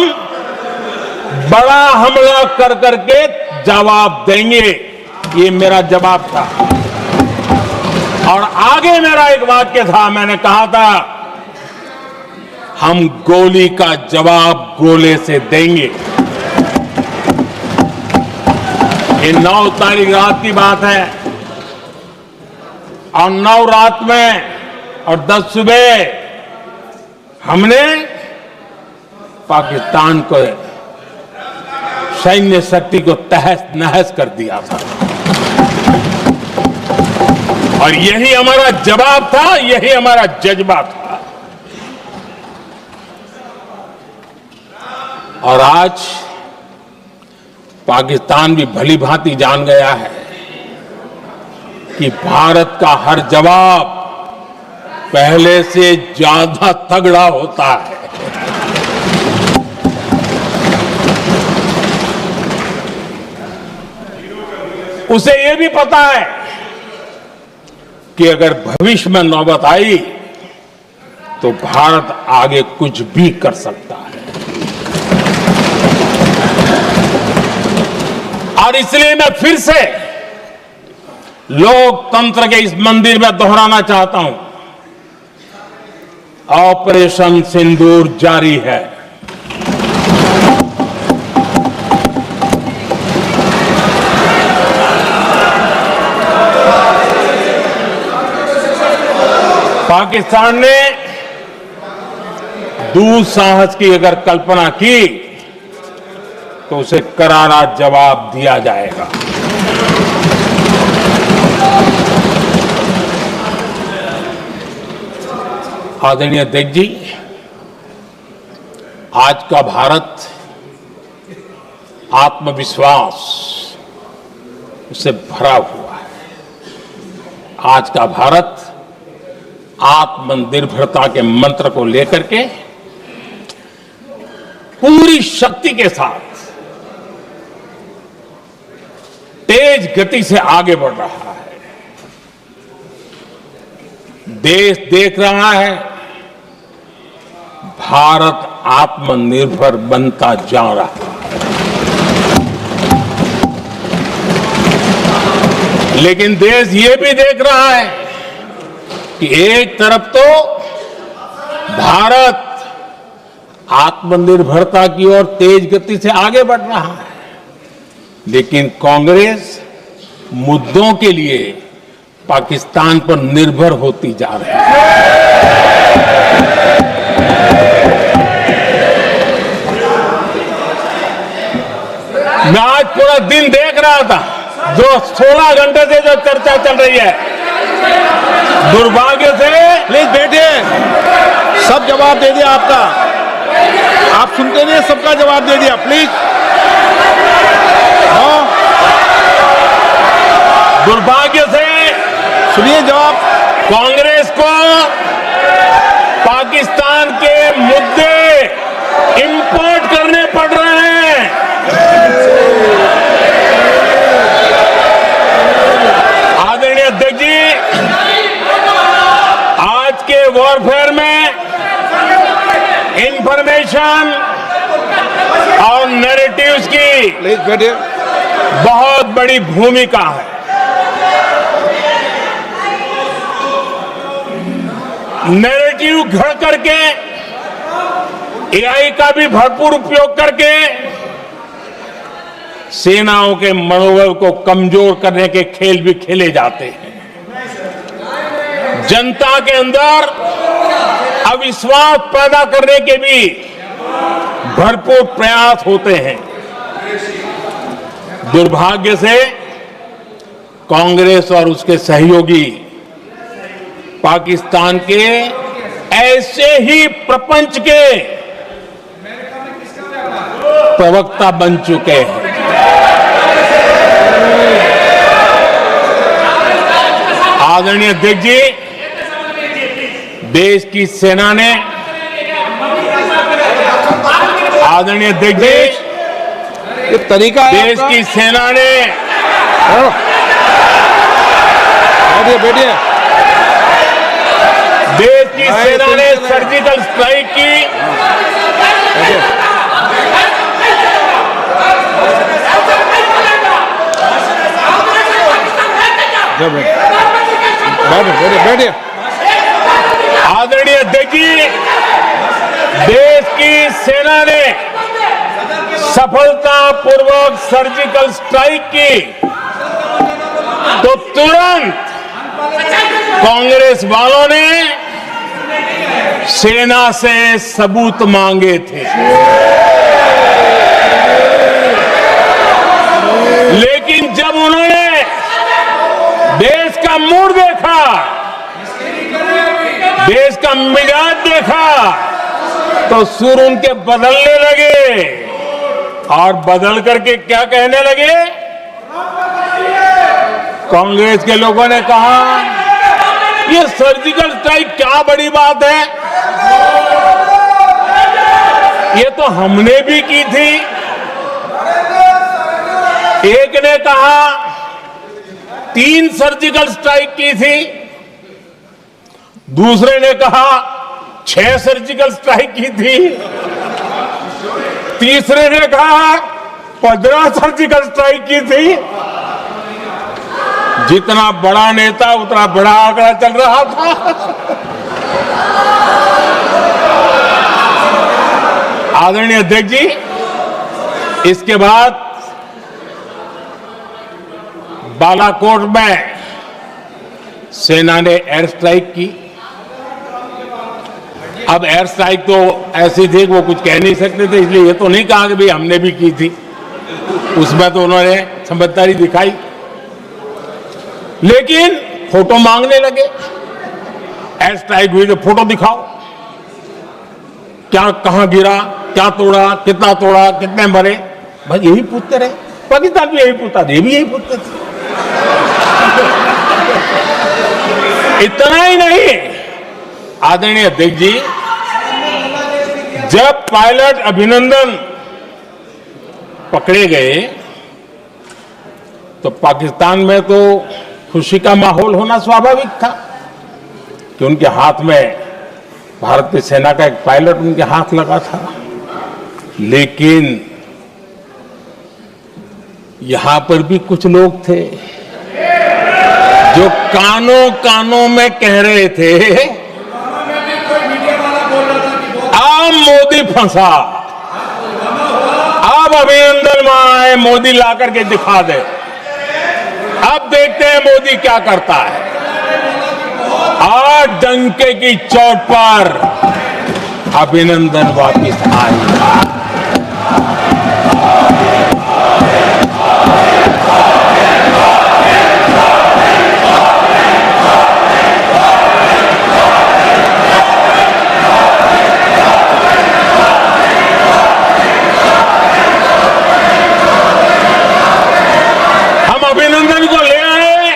Speaker 1: बड़ा हमला कर करके जवाब देंगे। ये मेरा जवाब था। और आगे मेरा एक वाक्य था, मैंने कहा था हम गोली का जवाब गोले से देंगे। ये 9 तारीख रात की बात है और 9 रात में और 10 सुबह हमने पाकिस्तान को सैन्य शक्ति को तहस नहस कर दिया था। और यही हमारा जवाब था, यही हमारा जज्बा था। और आज पाकिस्तान भी भली भांति जान गया है कि भारत का हर जवाब पहले से ज्यादा तगड़ा होता है। उसे यह भी पता है कि अगर भविष्य में नौबत आई तो भारत आगे कुछ भी कर सकता है। और इसलिए मैं फिर से लोकतंत्र के इस मंदिर में दोहराना चाहता हूं, ऑपरेशन सिंदूर जारी है। पाकिस्तान ने दुस्साहस की अगर कल्पना की तो उसे करारा जवाब दिया जाएगा। आदरणीय अध्यक्ष जी, आज का भारत आत्मविश्वास से भरा हुआ है। आज का भारत आत्मनिर्भरता के मंत्र को लेकर के पूरी शक्ति के साथ तेज गति से आगे बढ़ रहा है। देश देख रहा है भारत आत्मनिर्भर बनता जा रहा है। लेकिन देश ये भी देख रहा है कि एक तरफ तो भारत आत्मनिर्भरता की ओर तेज गति से आगे बढ़ रहा है, लेकिन कांग्रेस मुद्दों के लिए पाकिस्तान पर निर्भर होती जा रही है। मैं आज पूरा दिन देख रहा था, जो 16 घंटे से जो चर्चा चल रही है, दुर्भाग्य से।
Speaker 2: प्लीज बैठिए, सब जवाब दे दिया आपका। आप सुनते नहीं, सबका जवाब दे दिया। प्लीज
Speaker 1: दुर्भाग्य से
Speaker 2: सुनिए जवाब।
Speaker 1: कांग्रेस को पाकिस्तान के मुद्दे इंपोर्ट करने पड़ रहे हैं। आदरणीय अध्यक्ष जी, आज के वॉरफेयर में इंफॉर्मेशन और नैरेटिव्स की
Speaker 2: प्लीज बैठिए।
Speaker 1: बहुत बड़ी भूमिका है। नैरेटिव घड़ करके, एआई का भी भरपूर उपयोग करके सेनाओं के मनोबल को कमजोर करने के खेल भी खेले जाते हैं। जनता के अंदर अविश्वास पैदा करने के भी भरपूर प्रयास होते हैं। दुर्भाग्य से कांग्रेस और उसके सहयोगी पाकिस्तान के ऐसे ही प्रपंच के प्रवक्ता बन चुके हैं। आदरणीय अध्यक्ष जी, देश की सेना ने, आदरणीय अध्यक्ष जी,
Speaker 2: ये तरीका है
Speaker 1: देश की सेना ने,
Speaker 2: बैठिए बैठिए।
Speaker 1: देश की सेना ने सर्जिकल स्ट्राइक की।
Speaker 2: बैठिए।
Speaker 1: आदरणीय अध्यक्ष जी, देश की सेना ने सफलतापूर्वक सर्जिकल स्ट्राइक की तो तुरंत कांग्रेस वालों ने सेना से सबूत मांगे थे, लेकिन जब उन्होंने देश का मूड देखा, देश का मिजाज देखा, तो सुर उनके बदलने लगे और बदल करके क्या कहने लगे? कांग्रेस के लोगों ने कहा ये सर्जिकल स्ट्राइक क्या बड़ी बात है, ये तो हमने भी की थी। एक ने कहा 3 सर्जिकल स्ट्राइक की थी, दूसरे ने कहा 6 सर्जिकल स्ट्राइक की थी, तीसरे ने कहा 15 सर्जिकल स्ट्राइक की थी। जितना बड़ा नेता उतना बड़ा आंकड़ा चल रहा था। आदरणीय अध्यक्ष जी, इसके बाद बालाकोट में सेना ने एयर स्ट्राइक की। अब एयर स्ट्राइक तो ऐसी थी कि वो कुछ कह नहीं सकते थे, इसलिए ये तो नहीं कहा कि भाई हमने भी की थी। उसमें तो उन्होंने समझदारी दिखाई, लेकिन फोटो मांगने लगे। एयर स्ट्राइक हुई तो फोटो दिखाओ, क्या कहां गिरा, क्या तोड़ा, कितना तोड़ा, कितने मरे, बस यही पूछते रहे। पाकिस्तान भी यही पूछता था, ये भी यही पूछते थे। इतना ही नहीं, आदरणीय अध्यक्ष जी, जब पायलट अभिनंदन पकड़े गए तो पाकिस्तान में तो खुशी का माहौल होना स्वाभाविक था कि उनके हाथ में भारत की सेना का एक पायलट उनके हाथ लगा था। लेकिन यहां पर भी कुछ लोग थे जो कानों कानों में कह रहे थे अब मोदी फंसा, अब अभिनंदन वहां है, मोदी ला करके दिखा दे। अब देखते हैं मोदी क्या करता है। आज डंके की चोट पर अभिनंदन वापिस आए। अभिनंदन को ले आए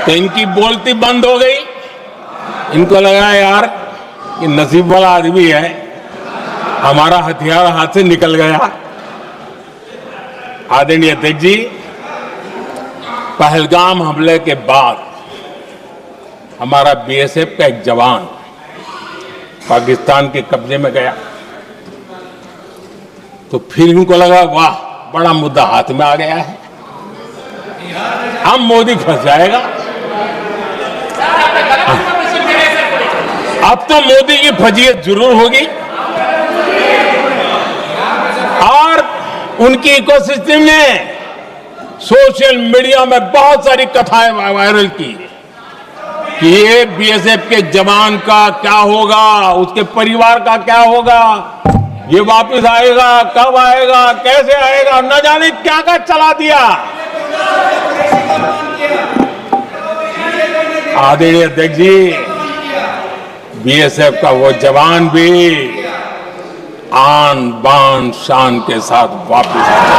Speaker 1: तो इनकी बोलती बंद हो गई। इनको लगा यार कि नसीब वाला आदमी है, हमारा हथियार हाथ से निकल गया। आदरणीय अध्यक्ष जी, पहलगाम हमले के बाद हमारा बीएसएफ का एक जवान पाकिस्तान के कब्जे में गया तो फिर इनको लगा वाह बड़ा मुद्दा हाथ में आ गया है, अब मोदी फंस जाएगा। अब तो मोदी की फजीयत जरूर होगी। और उनकी इकोसिस्टम ने सोशल मीडिया में बहुत सारी कथाएं वायरल की कि ये बीएसएफ के जवान का क्या होगा, उसके परिवार का क्या होगा, ये वापस आएगा, कब आएगा, कैसे आएगा, न जाने क्या क्या चला दिया। आदरणीय अध्यक्ष जी, बीएसएफ का वो जवान भी आन बान शान के साथ वापस आया।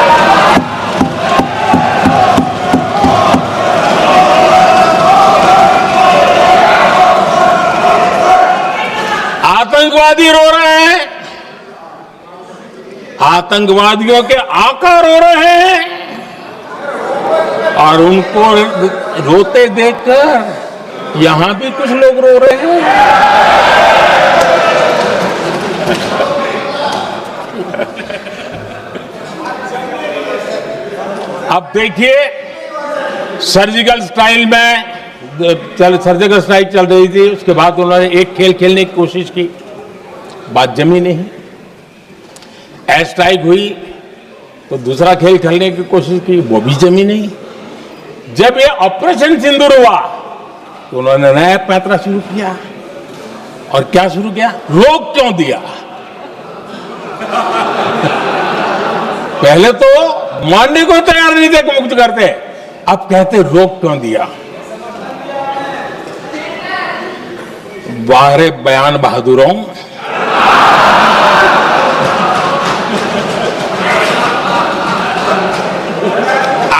Speaker 1: आतंकवादी रो रहे हैं, आतंकवादियों के आका रो रहे हैं और उनको रोते देखकर यहां भी कुछ लोग रो रहे हैं। अब देखिए, सर्जिकल स्ट्राइक चल रही थी, उसके बाद उन्होंने एक खेल खेलने की कोशिश की, बात जमी नहीं। एयर स्ट्राइक हुई तो दूसरा खेल खेलने की कोशिश की, वो भी जमी नहीं। जब ये ऑपरेशन सिंदूर हुआ तो उन्होंने नया पैंतरा शुरू किया। और क्या शुरू किया? रोक क्यों दिया? पहले तो मानने को तैयार नहीं थे कि मुक्त करते, अब कहते रोक क्यों दिया। वारे बयान बहादुरों,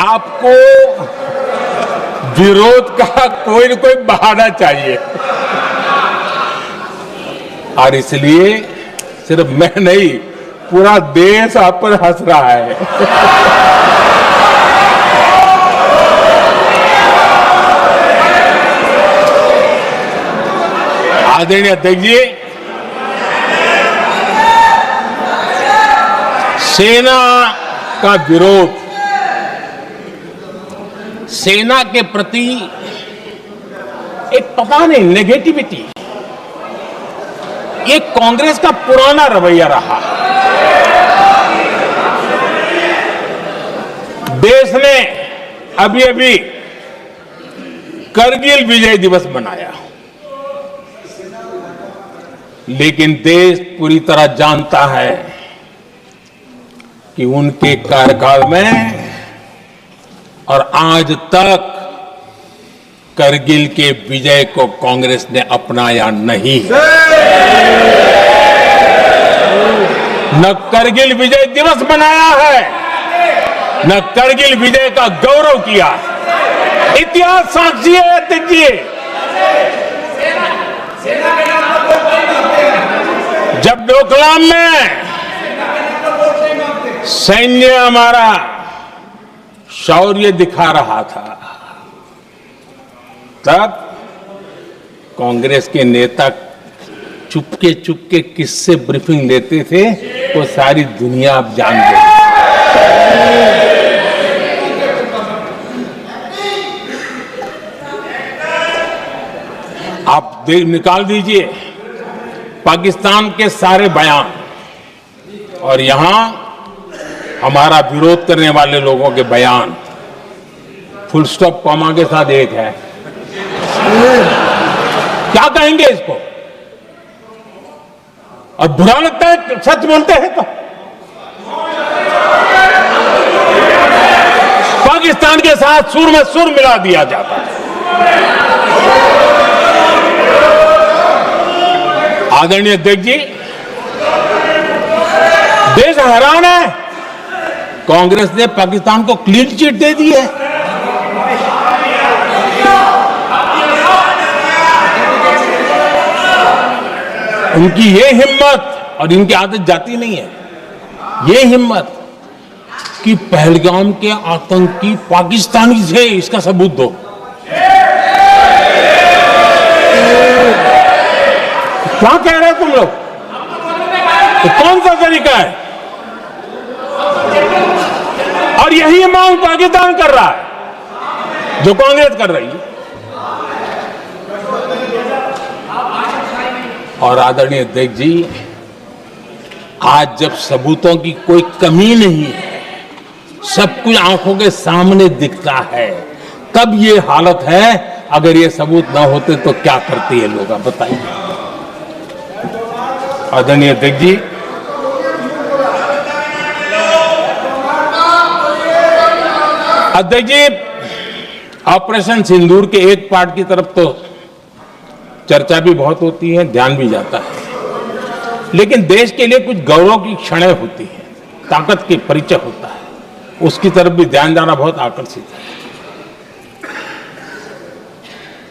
Speaker 1: आपको विरोध का कोई न कोई बहाना चाहिए, और इसलिए सिर्फ मैं नहीं, पूरा देश आप पर हंस रहा है। आदरणीय अध्यक्ष जी, सेना का विरोध, सेना के प्रति एक पता नहीं नेगेटिविटी, ये कांग्रेस का पुराना रवैया रहा। देश ने अभी अभी करगिल विजय दिवस मनाया, लेकिन देश पूरी तरह जानता है कि उनके कार्यकाल में और आज तक करगिल के विजय को कांग्रेस ने अपनाया नहीं। न करगिल विजय दिवस मनाया है, न करगिल विजय का गौरव किया। इतिहास साक्षी है अध्यक्ष जी। जब डोकलाम में सैन्य हमारा शौर्य दिखा रहा था, तब कांग्रेस के नेता चुपके चुपके किससे ब्रीफिंग लेते थे, वो सारी दुनिया अब जान गई। आप निकाल दीजिए पाकिस्तान के सारे बयान और यहां हमारा विरोध करने वाले लोगों के बयान, फुल स्टॉप कॉमा के साथ एक है। क्या कहेंगे इसको? और बुरा लगता है सच बोलते हैं तो। पाकिस्तान के साथ सुर में सुर मिला दिया जाता है। आदरणीय अध्यक्ष जी, देश हैरान है, कांग्रेस ने पाकिस्तान को क्लीन चिट दे दी है। उनकी ये हिम्मत, और इनकी आदत जाती नहीं है, ये हिम्मत कि पहलगाम के आतंकी पाकिस्तानी थे, इसका सबूत दो। क्या कह रहे हो तुम लोग? तो कौन सा तरीका है? और यही मांग पाकिस्तान कर रहा है जो कांग्रेस कर रही है। और आदरणीय अध्यक्ष जी, आज जब सबूतों की कोई कमी नहीं है, सब कुछ आंखों के सामने दिखता है, तब ये हालत है। अगर ये सबूत ना होते तो क्या करते ये लोग, आप बताइए। आदरणीय अध्यक्ष जी, अध्यक्ष जी, ऑपरेशन सिंदूर के एक पार्ट की तरफ तो चर्चा भी बहुत होती है, ध्यान भी जाता है, लेकिन देश के लिए कुछ गौरव की क्षणें होती हैं, ताकत की परिचय होता है, उसकी तरफ भी ध्यान जाना बहुत आकर्षित है।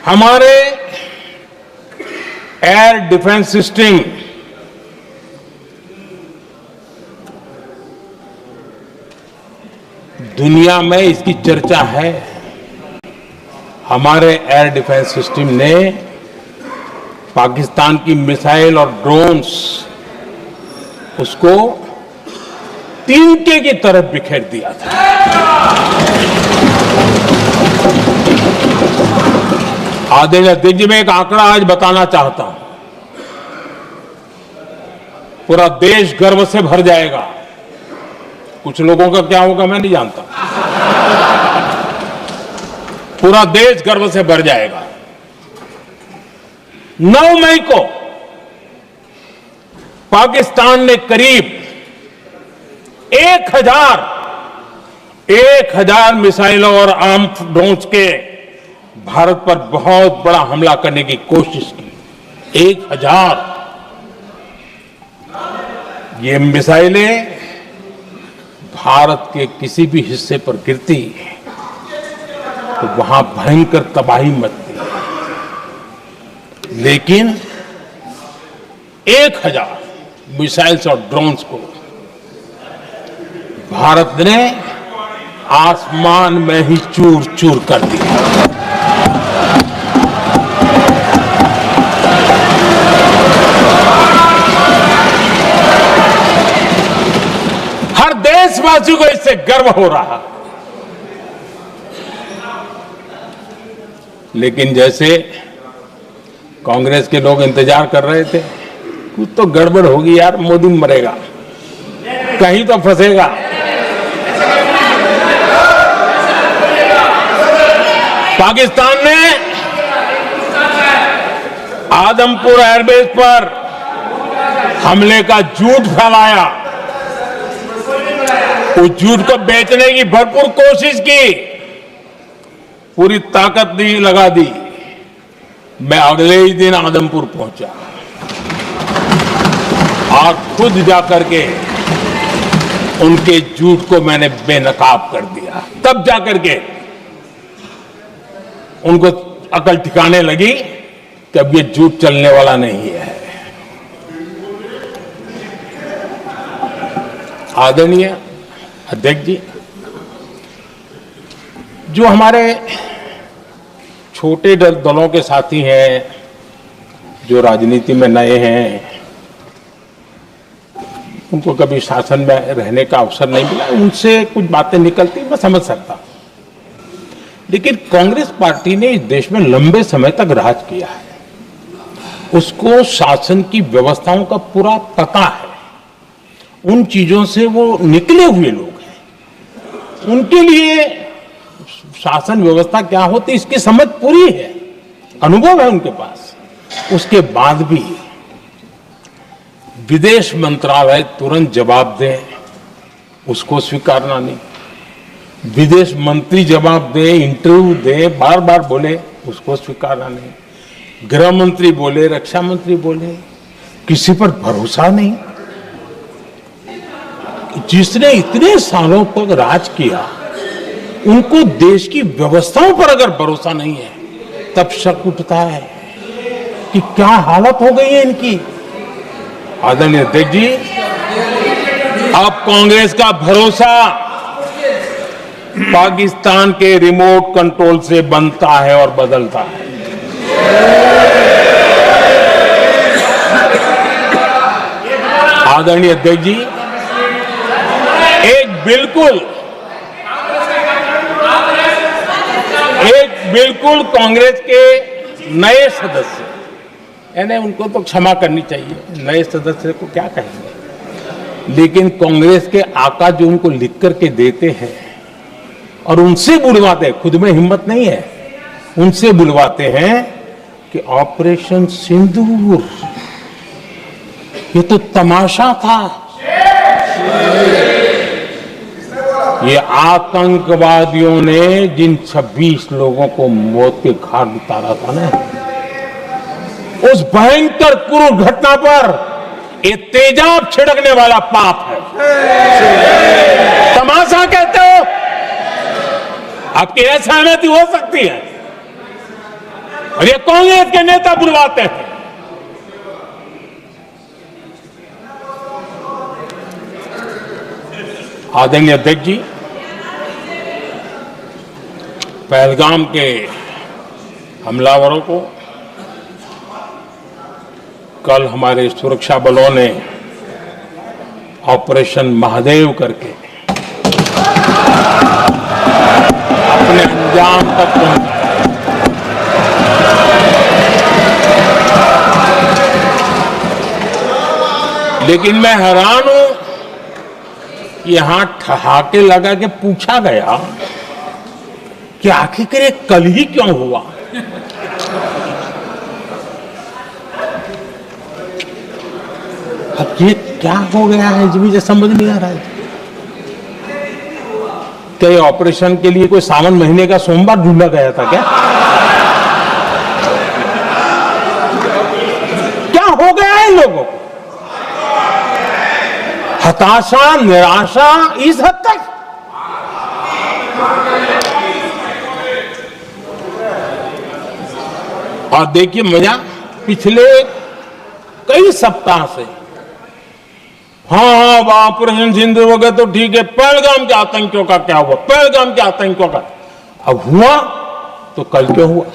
Speaker 1: हमारे एयर डिफेंस सिस्टम दुनिया में इसकी चर्चा है। हमारे एयर डिफेंस सिस्टम ने पाकिस्तान की मिसाइल और ड्रोन्स उसको तिनके की तरफ बिखेर दिया था। आदरणीय अध्यक्ष जी, मैं एक आंकड़ा आज बताना चाहता हूं, पूरा देश गर्व से भर जाएगा। कुछ लोगों का क्या होगा मैं नहीं जानता, पूरा देश गर्व से भर जाएगा। 9 मई को पाकिस्तान ने करीब 1000 मिसाइलों और आर्म्ड ड्रोन्स के भारत पर बहुत बड़ा हमला करने की कोशिश की। 1000 ये मिसाइलें भारत के किसी भी हिस्से पर गिरती तो वहां भयंकर तबाही मचती, लेकिन 1000 मिसाइल्स और ड्रोन्स को भारत ने आसमान में ही चूर चूर कर दिया। हर देशवासी को इससे गर्व हो रहा। लेकिन जैसे कांग्रेस के लोग इंतजार कर रहे थे, कुछ तो गड़बड़ होगी यार, मोदी मरेगा, कहीं तो फंसेगा। पाकिस्तान ने आदमपुर एयरबेस पर हमले का झूठ फैलाया, उस झूठ को बेचने की भरपूर कोशिश की, पूरी ताकत दी लगा दी। मैं अगले ही दिन आदमपुर पहुंचा और खुद जाकर के उनके झूठ को मैंने बेनकाब कर दिया। तब जाकर के उनको अकल ठिकाने लगी कि अब ये झूठ चलने वाला नहीं है। आदरणीय अध्यक्ष जी, जो हमारे छोटे दलों के साथी हैं, जो राजनीति में नए हैं, उनको कभी शासन में रहने का अवसर नहीं मिला, उनसे कुछ बातें निकलती मैं समझ सकता हूं। लेकिन कांग्रेस पार्टी ने इस देश में लंबे समय तक राज किया है, उसको शासन की व्यवस्थाओं का पूरा पता है, उन चीजों से वो निकले हुए लोग हैं, उनके लिए शासन व्यवस्था क्या होती इसकी समझ पूरी है, अनुभव है उनके पास। उसके बाद भी विदेश मंत्रालय तुरंत जवाब दे, उसको स्वीकारना नहीं। विदेश मंत्री जवाब दे, इंटरव्यू दे, बार बार बोले, उसको स्वीकारना नहीं। गृह मंत्री बोले, रक्षा मंत्री बोले, किसी पर भरोसा नहीं। जिसने इतने सालों तक राज किया, उनको देश की व्यवस्थाओं पर अगर भरोसा नहीं है, तब शक उठता है कि क्या हालत हो गई है इनकी। आदरणीय अध्यक्ष जी, अब कांग्रेस का भरोसा पाकिस्तान के रिमोट कंट्रोल से बनता है और बदलता है। आदरणीय अध्यक्ष जी, एक बिल्कुल कांग्रेस के नए सदस्य, यानी उनको तो क्षमा करनी चाहिए, नए सदस्य को क्या कहेंगे, लेकिन कांग्रेस के आका जो उनको लिख करके देते हैं और उनसे बुलवाते हैं, खुद में हिम्मत नहीं है, उनसे बुलवाते हैं कि ऑपरेशन सिंदूर ये तो तमाशा था, ये आतंकवादियों ने जिन 26 लोगों को मौत के घाट उतारा था ना, उस भयंकर क्रूर घटना पर ये तेजाब छिड़कने वाला पाप है। तमाशा कहते हो, आपकी असहमति हो सकती है, और ये कांग्रेस के नेता बुलवाते हैं। आदरणीय अध्यक्ष जी, पहलगाम के हमलावरों को कल हमारे सुरक्षा बलों ने ऑपरेशन महादेव करके अपने अंजाम तक पहुंचाया। लेकिन मैं हैरान हूं कि यहां ठहाके लगा के पूछा गया कि आखिर ये कल ही क्यों हुआ। अब ये क्या हो गया है मुझे समझ नहीं आ रहा है। क्या ये ऑपरेशन के लिए कोई सावन महीने का सोमवार ढूंढा गया था क्या? क्या हो गया है लोगों को? हताशा, निराशा इस हद तक। और देखिए मजा, पिछले कई सप्ताह से हाँ ऑपरेशन सिंदूर हो गया तो ठीक है, पहलगाम के आतंकियों का क्या हुआ, पहलगाम के आतंकियों का अब हुआ तो कल क्यों हुआ?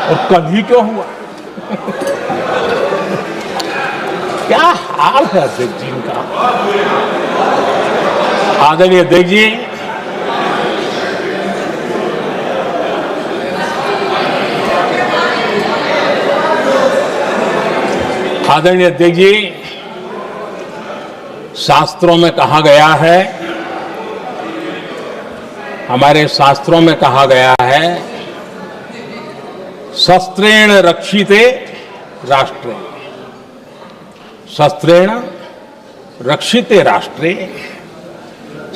Speaker 1: और कल ही क्यों हुआ? क्या हाल है अध्यक्ष जी का। आदरणीय अध्यक्ष जी, आदरणीय अध्यक्ष जी, शास्त्रों में कहा गया है, हमारे शास्त्रों में कहा गया है, शस्त्रेण रक्षिते राष्ट्रे, शस्त्रेण रक्षिते राष्ट्रे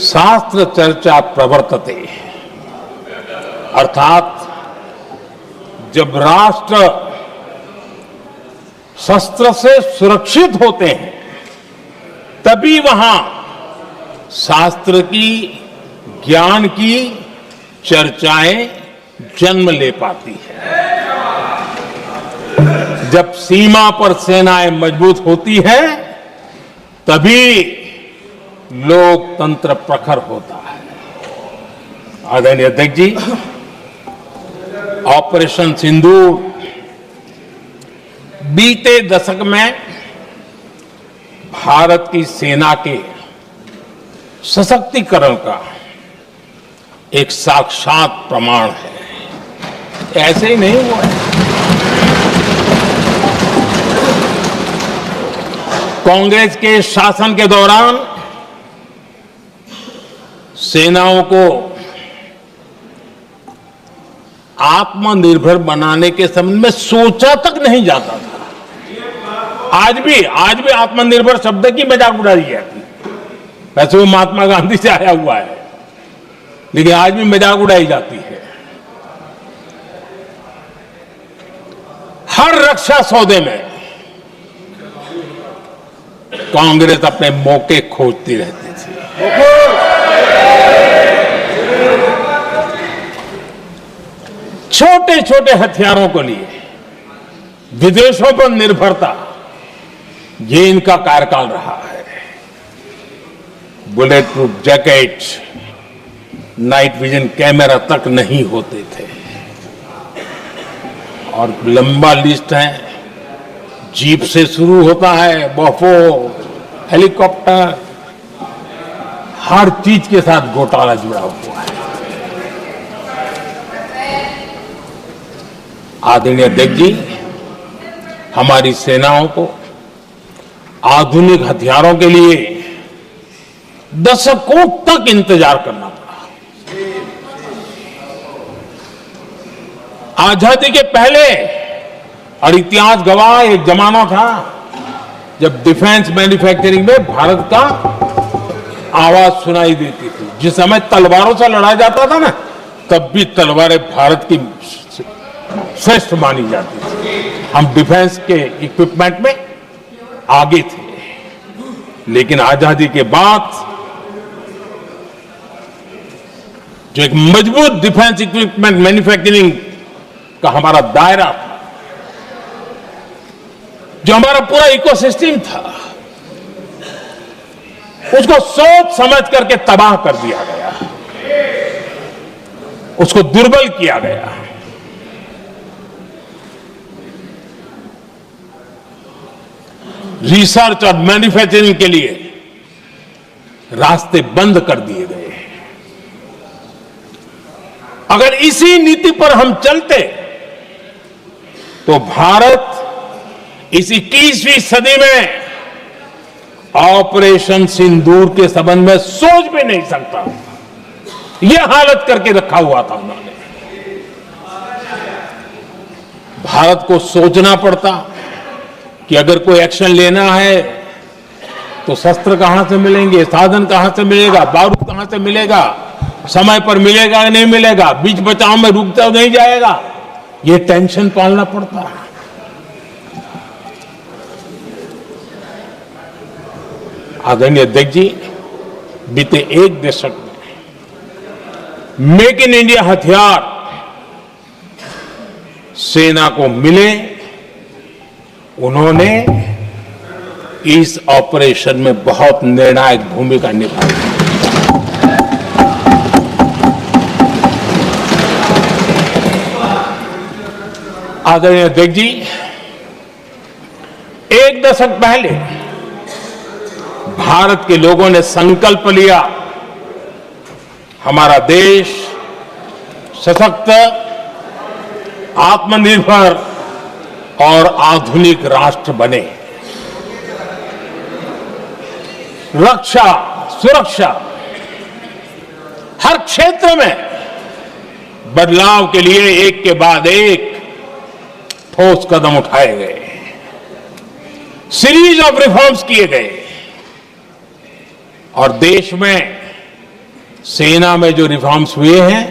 Speaker 1: शास्त्र चर्चा प्रवर्तते। अर्थात जब राष्ट्र शस्त्र से सुरक्षित होते हैं तभी वहां शास्त्र की, ज्ञान की चर्चाएं जन्म ले पाती है। जब सीमा पर सेनाएं मजबूत होती है तभी लोकतंत्र प्रखर होता है। आदरणीय अध्यक्ष जी, ऑपरेशन सिंदूर बीते दशक में भारत की सेना के सशक्तिकरण का एक साक्षात प्रमाण है। ऐसे ही नहीं हुआ है। कांग्रेस के शासन के दौरान सेनाओं को आत्मनिर्भर बनाने के संबंध में सोचा तक नहीं जाता था। आज भी आत्मनिर्भर शब्द की मजाक उड़ाई जाती है। वैसे वो महात्मा गांधी से आया हुआ है, लेकिन आज भी मजाक उड़ाई जाती है। हर रक्षा सौदे में कांग्रेस अपने मौके खोजती रहती थी। छोटे छोटे हथियारों को लिए विदेशों पर निर्भरता, ये इनका कार्यकाल रहा है। Bullet proof jacket, night vision camera तक नहीं होते थे। और लंबा लिस्ट है, जीप से शुरू होता है, बफो, हेलीकॉप्टर, हर चीज के साथ घोटाला जुड़ा हुआ है। आदरणीय अध्यक्ष जी, हमारी सेनाओं को आधुनिक हथियारों के लिए दशकों तक इंतजार करना पड़ा। आजादी के पहले, और इतिहास गवाह, एक जमाना था जब डिफेंस मैन्युफैक्चरिंग में भारत का आवाज सुनाई देती थी। जिस समय तलवारों से लड़ा जाता था ना, तब भी तलवारें भारत की श्रेष्ठ मानी जाती थी। हम डिफेंस के इक्विपमेंट में आगे थे। लेकिन आजादी के बाद जो एक मजबूत डिफेंस इक्विपमेंट मैन्युफैक्चरिंग का हमारा दायरा था, जो हमारा पूरा इकोसिस्टम था, उसको सोच समझ करके तबाह कर दिया गया। उसको दुर्बल किया गया। रिसर्च और मैन्युफैक्चरिंग के लिए रास्ते बंद कर दिए गए। अगर इसी नीति पर हम चलते तो भारत इस 21वीं सदी में ऑपरेशन सिंदूर के संबंध में सोच भी नहीं सकता। यह हालत करके रखा हुआ था उन्होंने। भारत को सोचना पड़ता कि अगर कोई एक्शन लेना है तो शस्त्र कहां से मिलेंगे, साधन कहां से मिलेगा, बारूद कहां से मिलेगा, समय पर मिलेगा या नहीं मिलेगा, बीच बचाव में रुकता नहीं जाएगा, ये टेंशन पालना पड़ता है। आदरणीय अध्यक्ष जी, बीते एक दशक में मेक इन इंडिया हथियार सेना को मिले, उन्होंने इस ऑपरेशन में बहुत निर्णायक भूमिका निभाई। आदरणीय अध्यक्ष जी, एक दशक पहले भारत के लोगों ने संकल्प लिया, हमारा देश सशक्त, आत्मनिर्भर और आधुनिक राष्ट्र बने। रक्षा, सुरक्षा, हर क्षेत्र में बदलाव के लिए एक के बाद एक ठोस कदम उठाए गए, सीरीज ऑफ रिफॉर्म्स किए गए और देश में सेना में जो रिफॉर्म्स हुए हैं,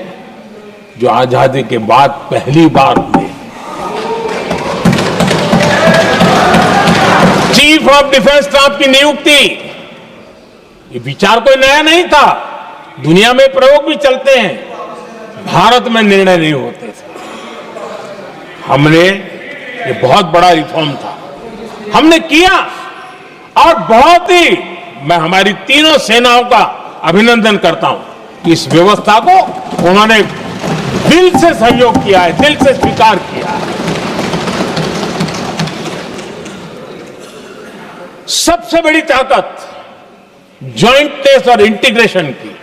Speaker 1: जो आजादी के बाद पहली बार हुए। चीफ ऑफ डिफेंस स्टाफ की नियुक्ति, ये विचार कोई नया नहीं था, दुनिया में प्रयोग भी चलते हैं, भारत में निर्णय नहीं होते थे। हमने, ये बहुत बड़ा रिफॉर्म था, हमने किया और बहुत ही, मैं हमारी तीनों सेनाओं का अभिनंदन करता हूं कि इस व्यवस्था को उन्होंने दिल से सहयोग किया है, दिल से स्वीकार किया है। सबसे बड़ी ताकत ज्वाइंटनेस और इंटीग्रेशन की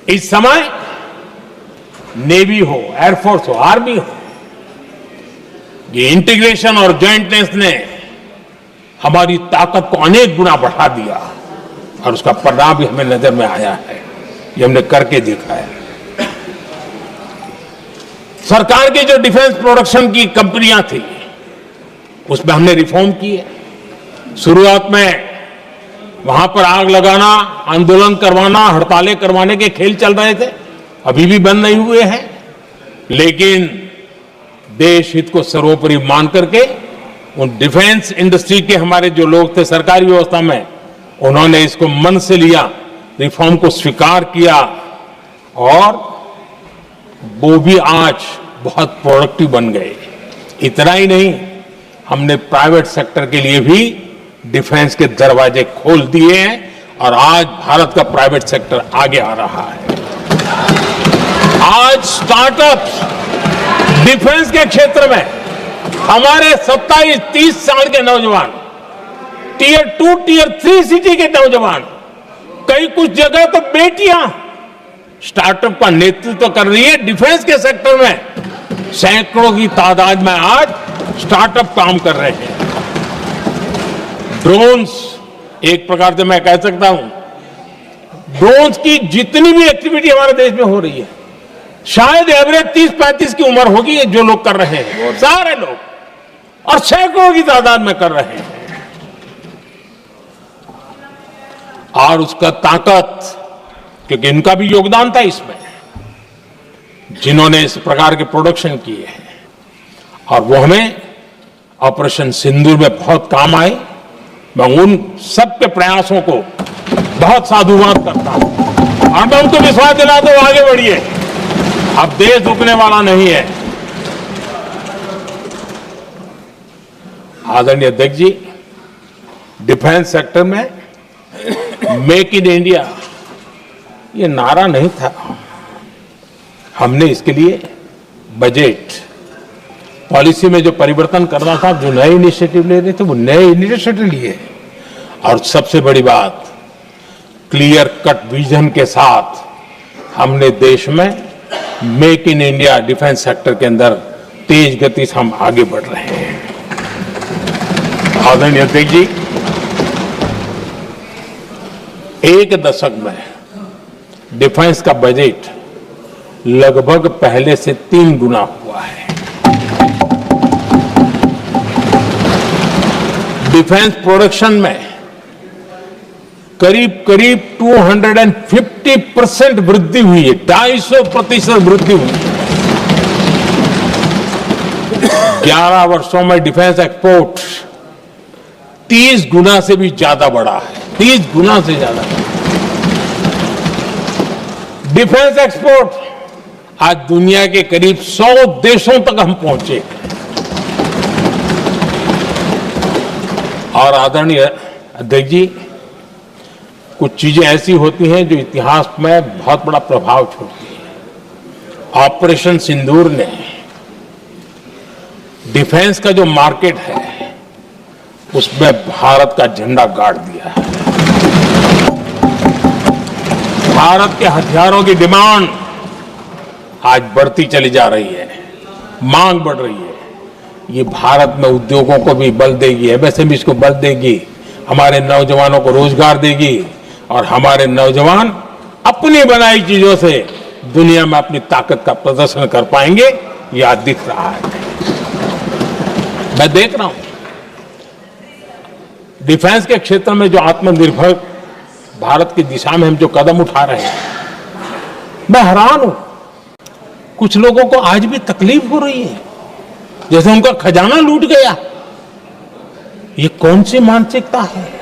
Speaker 1: इस समय नेवी हो, एयरफोर्स हो, आर्मी हो, ये इंटीग्रेशन और ज्वाइंटनेस ने हमारी ताकत को अनेक गुना बढ़ा दिया और उसका परिणाम भी हमें नजर में आया है, ये हमने करके देखा है। सरकार की जो डिफेंस प्रोडक्शन की कंपनियां थी, उसमें हमने रिफॉर्म किए। शुरुआत में वहां पर आग लगाना, आंदोलन करवाना, हड़तालें करवाने के खेल चल रहे थे, अभी भी बंद नहीं हुए हैं, लेकिन देश हित को सर्वोपरि मान करके उन डिफेंस इंडस्ट्री के हमारे जो लोग थे सरकारी व्यवस्था में, उन्होंने इसको मन से लिया, रिफॉर्म को स्वीकार किया और वो भी आज बहुत प्रोडक्टिव बन गए। इतना ही नहीं, हमने प्राइवेट सेक्टर के लिए भी डिफेंस के दरवाजे खोल दिए हैं और आज भारत का प्राइवेट सेक्टर आगे आ रहा है। आज स्टार्टअप्स डिफेंस के क्षेत्र में हमारे 27-30 साल के नौजवान, टियर 2, टियर 3 सिटी के नौजवान, कई कुछ जगह तो बेटियां स्टार्टअप का नेतृत्व कर रही है। डिफेंस के सेक्टर में सैकड़ों की तादाद में आज स्टार्टअप काम कर रहे हैं। ड्रोन्स, एक प्रकार से मैं कह सकता हूं, ड्रोन्स की जितनी भी एक्टिविटी हमारे देश में हो रही है, शायद एवरेज 30-35 की उम्र होगी जो लोग कर रहे हैं, सारे लोग, और सैकड़ों की तादाद में कर रहे हैं। और उसका ताकत, क्योंकि इनका भी योगदान था इसमें, जिन्होंने इस प्रकार के प्रोडक्शन किए हैं, और वो हमें ऑपरेशन सिंदूर में बहुत काम आए। मैं उन सबके प्रयासों को बहुत साधुवाद करता हूं और मैं उनको विश्वास दिलाता हूं, आगे बढ़िए, अब देश रुकने वाला नहीं है। आदरणीय अध्यक्ष जी, डिफेंस सेक्टर में मेक इन इंडिया ये नारा नहीं था, हमने इसके लिए बजट पॉलिसी में जो परिवर्तन करना था, जो नए इनिशिएटिव ले रहे थे, वो नए इनिशिएटिव लिए। और सबसे बड़ी बात, क्लियर कट विजन के साथ हमने देश में make in India defence sector के अंदर तेज गति से हम आगे बढ़ रहे हैं। आदरणीय अध्यक्ष जी, एक दशक में डिफेंस का बजट लगभग पहले से 3 गुना हुआ है। डिफेंस प्रोडक्शन में करीब करीब 250% वृद्धि हुई है, 250% वृद्धि हुई है। 11 वर्षों में डिफेंस एक्सपोर्ट 30 गुना से भी ज्यादा बढ़ा है, 30 गुना से ज्यादा। डिफेंस एक्सपोर्ट आज दुनिया के करीब 100 देशों तक हम पहुंचे। और आदरणीय अध्यक्ष जी, कुछ चीजें ऐसी होती हैं जो इतिहास में बहुत बड़ा प्रभाव छोड़ती हैं। ऑपरेशन सिंदूर ने डिफेंस का जो मार्केट है उसमें भारत का झंडा गाड़ दिया है। भारत के हथियारों की डिमांड आज बढ़ती चली जा रही है, मांग बढ़ रही है। ये भारत में उद्योगों को भी बल देगी, एमएसएमई को बल देगी, हमारे नौजवानों को रोजगार देगी और हमारे नौजवान अपनी बनाई चीजों से दुनिया में अपनी ताकत का प्रदर्शन कर पाएंगे। ये आज दिख रहा है, मैं देख रहा हूं। डिफेंस के क्षेत्र में जो आत्मनिर्भर भारत की दिशा में हम जो कदम उठा रहे हैं, मैं हैरान हूं। कुछ लोगों को आज भी तकलीफ हो रही है, जैसे उनका खजाना लूट गया। ये कौन सी मानसिकता है?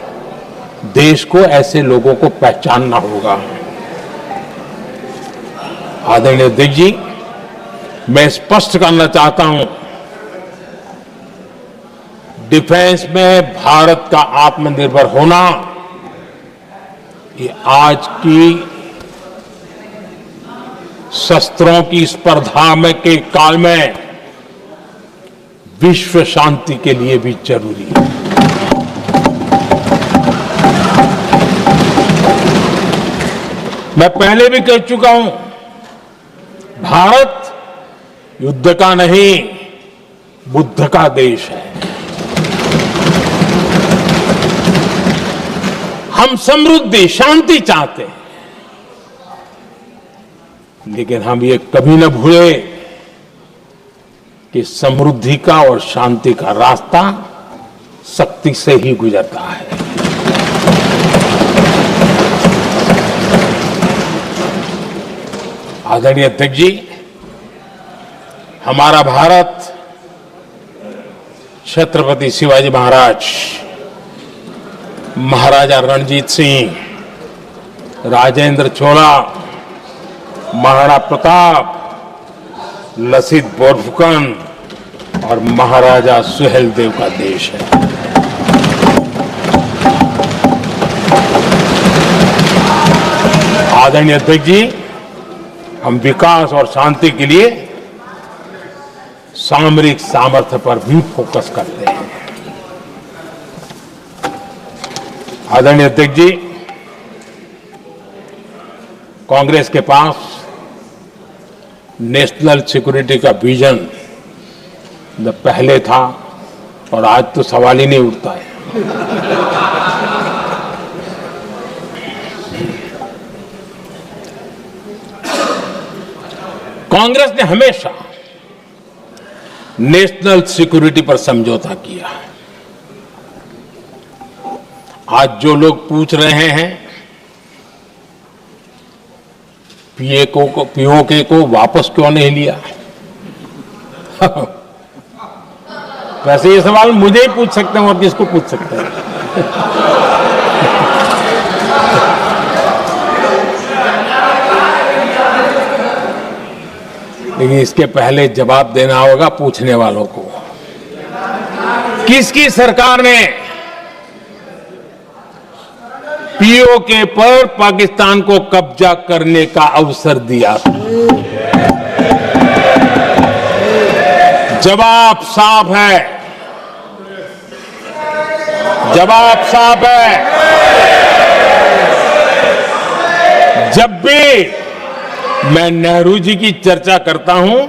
Speaker 1: देश को ऐसे लोगों को पहचानना होगा। आदरणीय अध्यक्ष जी, मैं स्पष्ट करना चाहता हूं, डिफेंस में भारत का आत्मनिर्भर होना ये आज की शस्त्रों की स्पर्धा में के काल में विश्व शांति के लिए भी जरूरी है। मैं पहले भी कह चुका हूं, भारत युद्ध का नहीं, बुद्ध का देश है। हम समृद्धि, शांति चाहते हैं, लेकिन हम ये कभी न भूले कि समृद्धि का और शांति का रास्ता शक्ति से ही गुजरता है। आदरणीय अध्यक्ष जी, हमारा भारत छत्रपति शिवाजी महाराज, महाराजा रणजीत सिंह, राजेंद्र चोला, महाराणा प्रताप, लसित बोरफुकन और महाराजा सुहेलदेव का देश है। आदरणीय अध्यक्ष जी, हम विकास और शांति के लिए सामरिक सामर्थ्य पर भी फोकस करते हैं। आदरणीय अध्यक्ष जी, कांग्रेस के पास नेशनल सिक्योरिटी का विजन पहले था और आज तो सवाल ही नहीं उठता है। कांग्रेस ने हमेशा नेशनल सिक्योरिटी पर समझौता किया। आज जो लोग पूछ रहे हैं पीओके को वापस क्यों नहीं लिया, वैसे ये सवाल मुझे ही पूछ सकते हैं और किसको पूछ सकते हैं। लेकिन इसके पहले जवाब देना होगा पूछने वालों को। किसकी सरकार ने पीओके पर पाकिस्तान को कब्जा करने का अवसर दिया था? जवाब साफ है, जवाब साफ है। जब भी मैं नेहरू जी की चर्चा करता हूं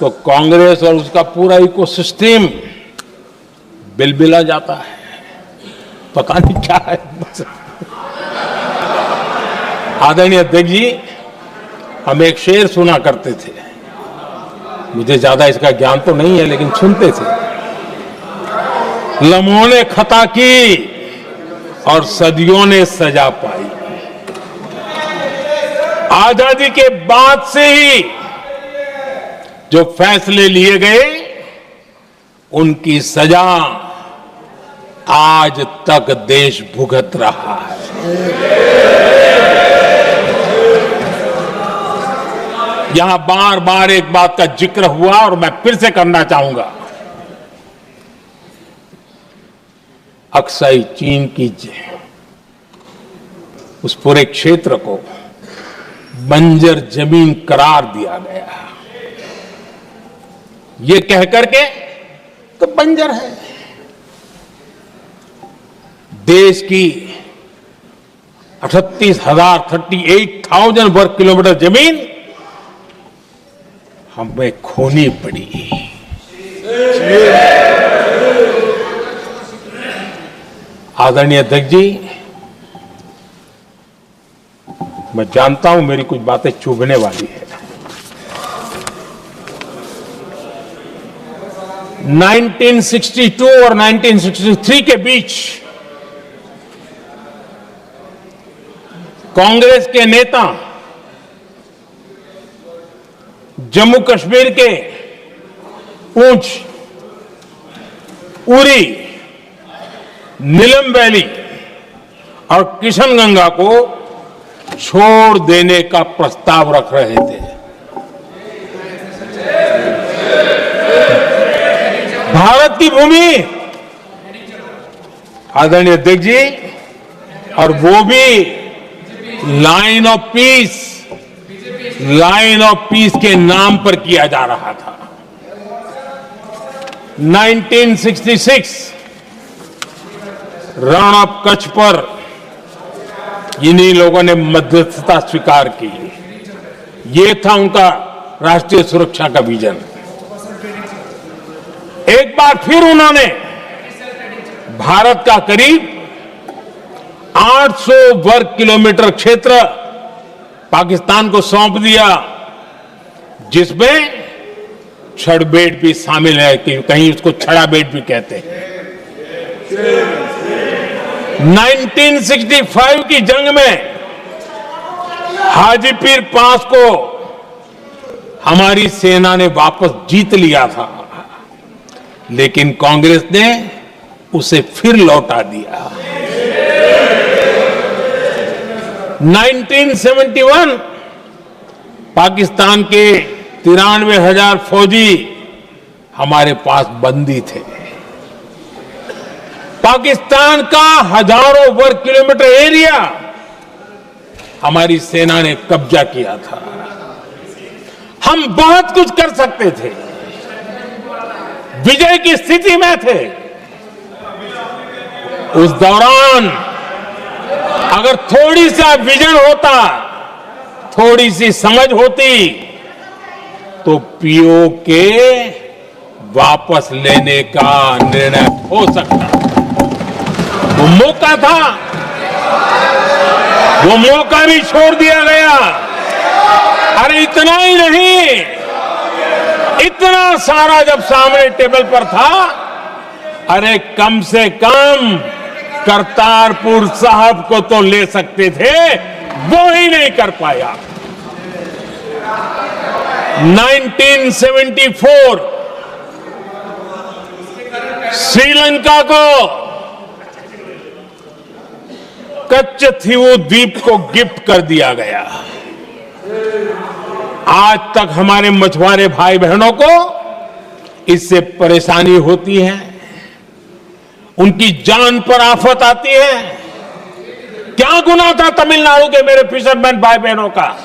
Speaker 1: तो कांग्रेस और उसका पूरा इकोसिस्टम बिलबिला जाता है, पता नहीं क्या है। आदरणीय अध्यक्ष जी, हम एक शेर सुना करते थे, मुझे ज्यादा इसका ज्ञान तो नहीं है लेकिन सुनते थे। लम्हों ने खता की और सदियों ने सजा पाई। आजादी के बाद से ही जो फैसले लिए गए उनकी सजा आज तक देश भुगत रहा है। यहां बार बार एक बात का जिक्र हुआ और मैं फिर से करना चाहूंगा। अक्साई चीन की उस पूरे क्षेत्र को बंजर जमीन करार दिया गया, ये कहकर के तो बंजर है। देश की 38,000 वर्ग किलोमीटर जमीन हमें खोनी पड़ी। आदरणीय अध्यक्ष जी, मैं जानता हूं मेरी कुछ बातें चुभने वाली है। 1962 और 1963 के बीच कांग्रेस के नेता जम्मू कश्मीर के पूंछ, उरी, नीलम वैली और किशनगंगा को छोड़ देने का प्रस्ताव रख रहे थे। भारत की भूमि, आदरणीय अध्यक्ष जी, और वो भी लाइन ऑफ पीस के नाम पर किया जा रहा था। 1966 रण ऑफ कच्छ पर इन्हीं लोगों ने मध्यस्थता स्वीकार की। ये था उनका राष्ट्रीय सुरक्षा का विजन। एक बार फिर उन्होंने भारत का करीब 800 वर्ग किलोमीटर क्षेत्र पाकिस्तान को सौंप दिया, जिसमें छड़बेट भी शामिल है, कि कहीं उसको छड़ा बेट भी कहते हैं। 1965 की जंग में हाजीपीर पास को हमारी सेना ने वापस जीत लिया था, लेकिन कांग्रेस ने उसे फिर लौटा दिया। 1971 पाकिस्तान के 93,000 फौजी हमारे पास बंदी थे। पाकिस्तान का हजारों वर्ग किलोमीटर एरिया हमारी सेना ने कब्जा किया था। हम बहुत कुछ कर सकते थे, विजय की स्थिति में थे। उस दौरान अगर थोड़ी सा विजन होता, थोड़ी सी समझ होती, तो पीओके वापस लेने का निर्णय हो सकता। वो मौका था, वो मौका भी छोड़ दिया गया। अरे इतना ही नहीं, इतना सारा जब सामने टेबल पर था, अरे कम से कम करतारपुर साहब को तो ले सकते थे, वो ही नहीं कर पाया। 1974 श्रीलंका को कच्चथीवू द्वीप को गिफ्ट कर दिया गया। आज तक हमारे मछुआरे भाई बहनों को इससे परेशानी होती है, उनकी जान पर आफत आती है। क्या गुनाह था तमिलनाडु के मेरे फिशरमैन भाई बहनों का,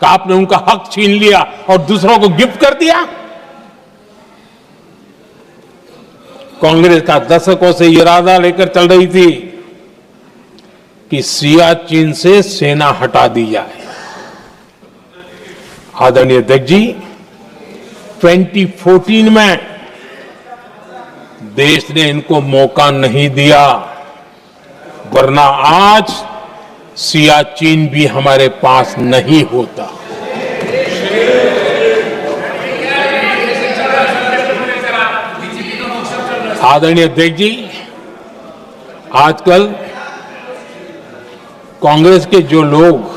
Speaker 1: आपने उनका हक छीन लिया और दूसरों को गिफ्ट कर दिया? कांग्रेस का दशकों से इरादा लेकर चल रही थी कि सियाचिन से सेना हटा दी जाए। आदरणीय अध्यक्ष जी, 2014 में देश ने इनको मौका नहीं दिया, वरना आज सियाचिन भी हमारे पास नहीं होता। आदरणीय अध्यक्ष जी, आजकल कांग्रेस के जो लोग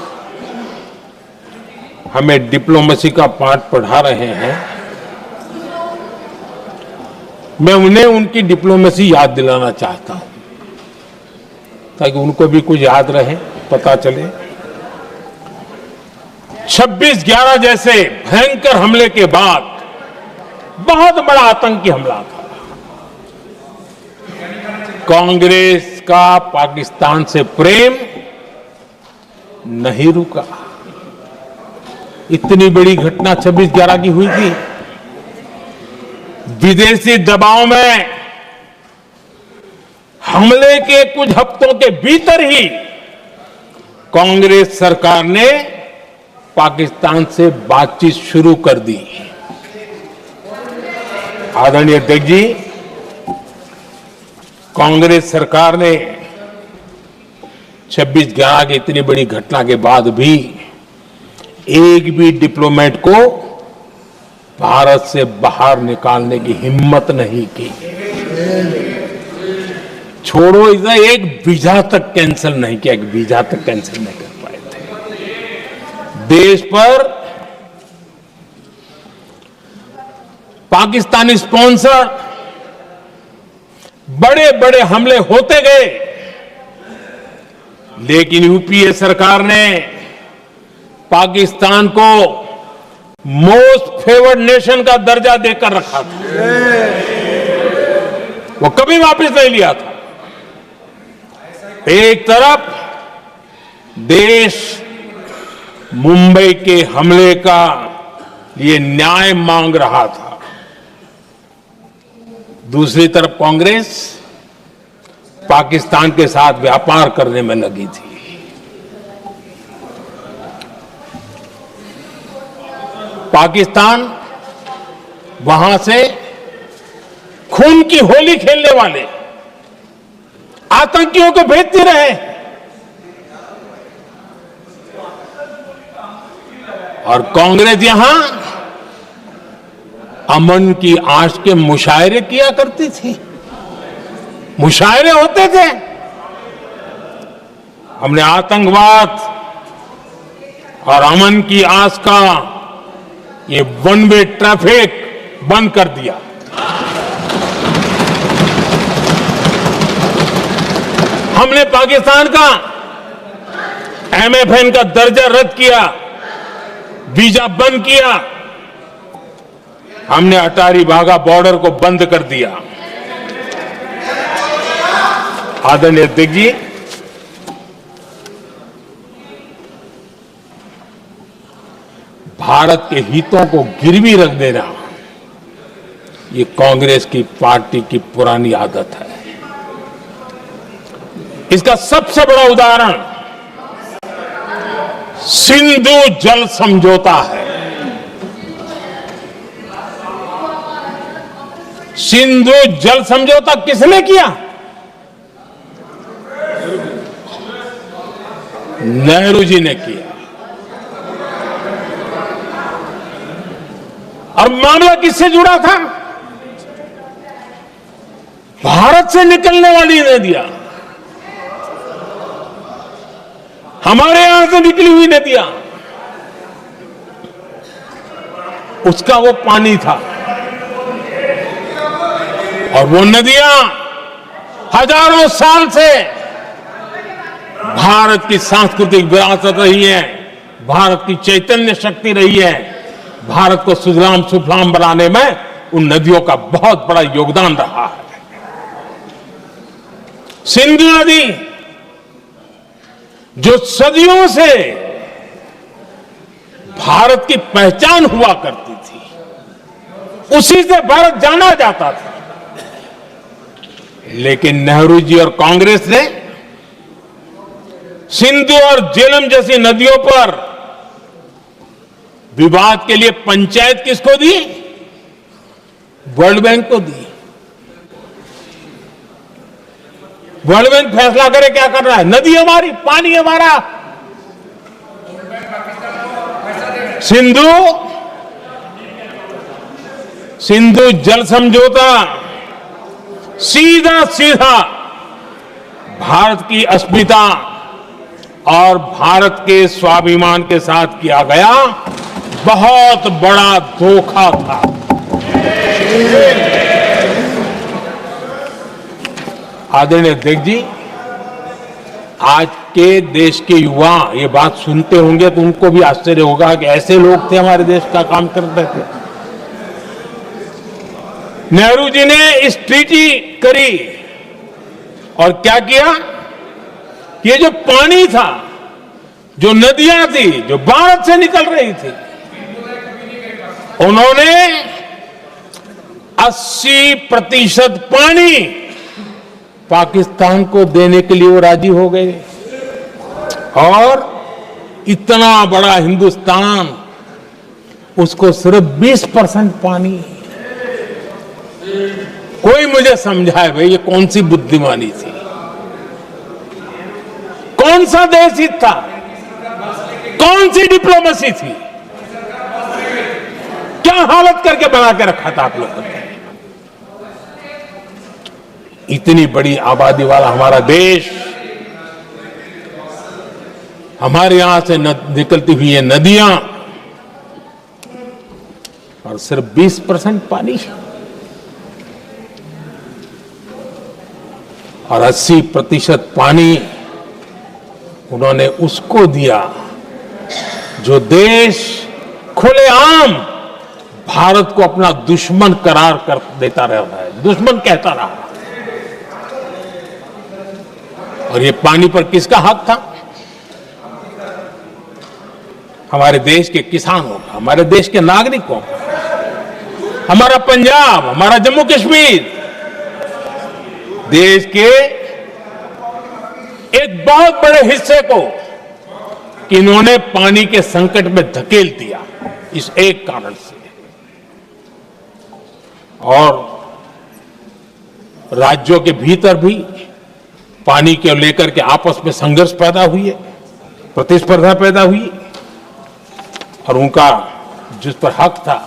Speaker 1: हमें डिप्लोमेसी का पाठ पढ़ा रहे हैं, मैं उन्हें उनकी डिप्लोमेसी याद दिलाना चाहता हूं ताकि उनको भी कुछ याद रहे, पता चले। 26/11 जैसे भयंकर हमले के बाद बहुत बड़ा आतंकी हमला था। कांग्रेस का पाकिस्तान से प्रेम नहीं रुका। इतनी बड़ी घटना 26/11 की हुई थी। विदेशी दबाव में हमले के कुछ हफ्तों के भीतर ही कांग्रेस सरकार ने पाकिस्तान से बातचीत शुरू कर दी। आदरणीय अध्यक्ष जी, कांग्रेस सरकार ने 26/11 की इतनी बड़ी घटना के बाद भी एक भी डिप्लोमेट को भारत से बाहर निकालने की हिम्मत नहीं की। छोड़ो, इधर एक वीजा तक कैंसिल नहीं किया, एक वीजा तक कैंसिल नहीं कर पाए थे। देश पर पाकिस्तानी स्पॉन्सर बड़े बड़े हमले होते गए, लेकिन यूपीए सरकार ने पाकिस्तान को मोस्ट फेवर्ड नेशन का दर्जा देकर रखा था। वो कभी वापस नहीं लिया था। एक तरफ देश मुंबई के हमले का लिए न्याय मांग रहा था, दूसरी तरफ कांग्रेस पाकिस्तान के साथ व्यापार करने में लगी थी। पाकिस्तान वहां से खून की होली खेलने वाले आतंकियों को भेजते रहे और कांग्रेस यहां अमन की आश के मुशायरे किया करती थी। मुशायरे होते थे। हमने आतंकवाद और अमन की आस का ये वन वे ट्रैफिक बंद कर दिया। हमने पाकिस्तान का MFN का दर्जा रद्द किया, वीजा बंद किया। हमने अटारी वाघा बॉर्डर को बंद कर दिया। आदरणीय अध्यक्ष जी, भारत के हितों को गिरवी रख देना ये कांग्रेस की पार्टी की पुरानी आदत है। इसका सबसे बड़ा उदाहरण सिंधु जल समझौता है। सिंधु जल समझौता किसने किया? नेहरू जी ने किया। और मामला किससे जुड़ा था? भारत से निकलने वाली नदियां, हमारे यहां से निकली हुई नदियां, उसका वो पानी था। और वो नदियां हजारों साल से भारत की सांस्कृतिक विरासत रही है, भारत की चैतन्य शक्ति रही है। भारत को सुजलाम सुफलाम बनाने में उन नदियों का बहुत बड़ा योगदान रहा है। सिंधु नदी जो सदियों से भारत की पहचान हुआ करती थी, उसी से भारत जाना जाता था। लेकिन नेहरू जी और कांग्रेस ने सिंधु और झेलम जैसी नदियों पर विवाद के लिए पंचायत किसको दी? वर्ल्ड बैंक को दी। वर्ल्ड बैंक फैसला करे क्या कर रहा है? नदी हमारी, पानी हमारा। सिंधु जल समझौता सीधा सीधा भारत की अस्मिता और भारत के स्वाभिमान के साथ किया गया बहुत बड़ा धोखा था। आदरणीय अध्यक्ष जी, आज के देश के युवा ये बात सुनते होंगे तो उनको भी आश्चर्य होगा कि ऐसे लोग थे हमारे देश का काम करते थे। नेहरू जी ने इस ट्रीटी करी और क्या किया? ये जो पानी था, जो नदियां थी, जो भारत से निकल रही थी, उन्होंने 80% पानी पाकिस्तान को देने के लिए वो राजी हो गए। और इतना बड़ा हिंदुस्तान, उसको सिर्फ 20% पानी। कोई मुझे समझाए भाई ये कौन सी बुद्धिमानी थी? कौन सा देश हित था? कौन सी डिप्लोमेसी थी? क्या हालत करके बना के रखा था आप लोगों ने? इतनी बड़ी आबादी वाला हमारा देश, हमारे यहां से निकलती हुई ये नदियां, और सिर्फ 20% पानी, और 80% पानी उन्होंने उसको दिया जो देश खुलेआम भारत को अपना दुश्मन करार कर देता रहा है, दुश्मन कहता रहा। और ये पानी पर किसका हक था? हमारे देश के किसानों का, हमारे देश के नागरिकों का। हमारा पंजाब, हमारा जम्मू कश्मीर देश के एक बहुत बड़े हिस्से को इन्होंने पानी के संकट में धकेल दिया, इस एक कारण से। और राज्यों के भीतर भी पानी को लेकर के आपस में संघर्ष पैदा हुई, प्रतिस्पर्धा पैदा हुई, और उनका जिस पर हक था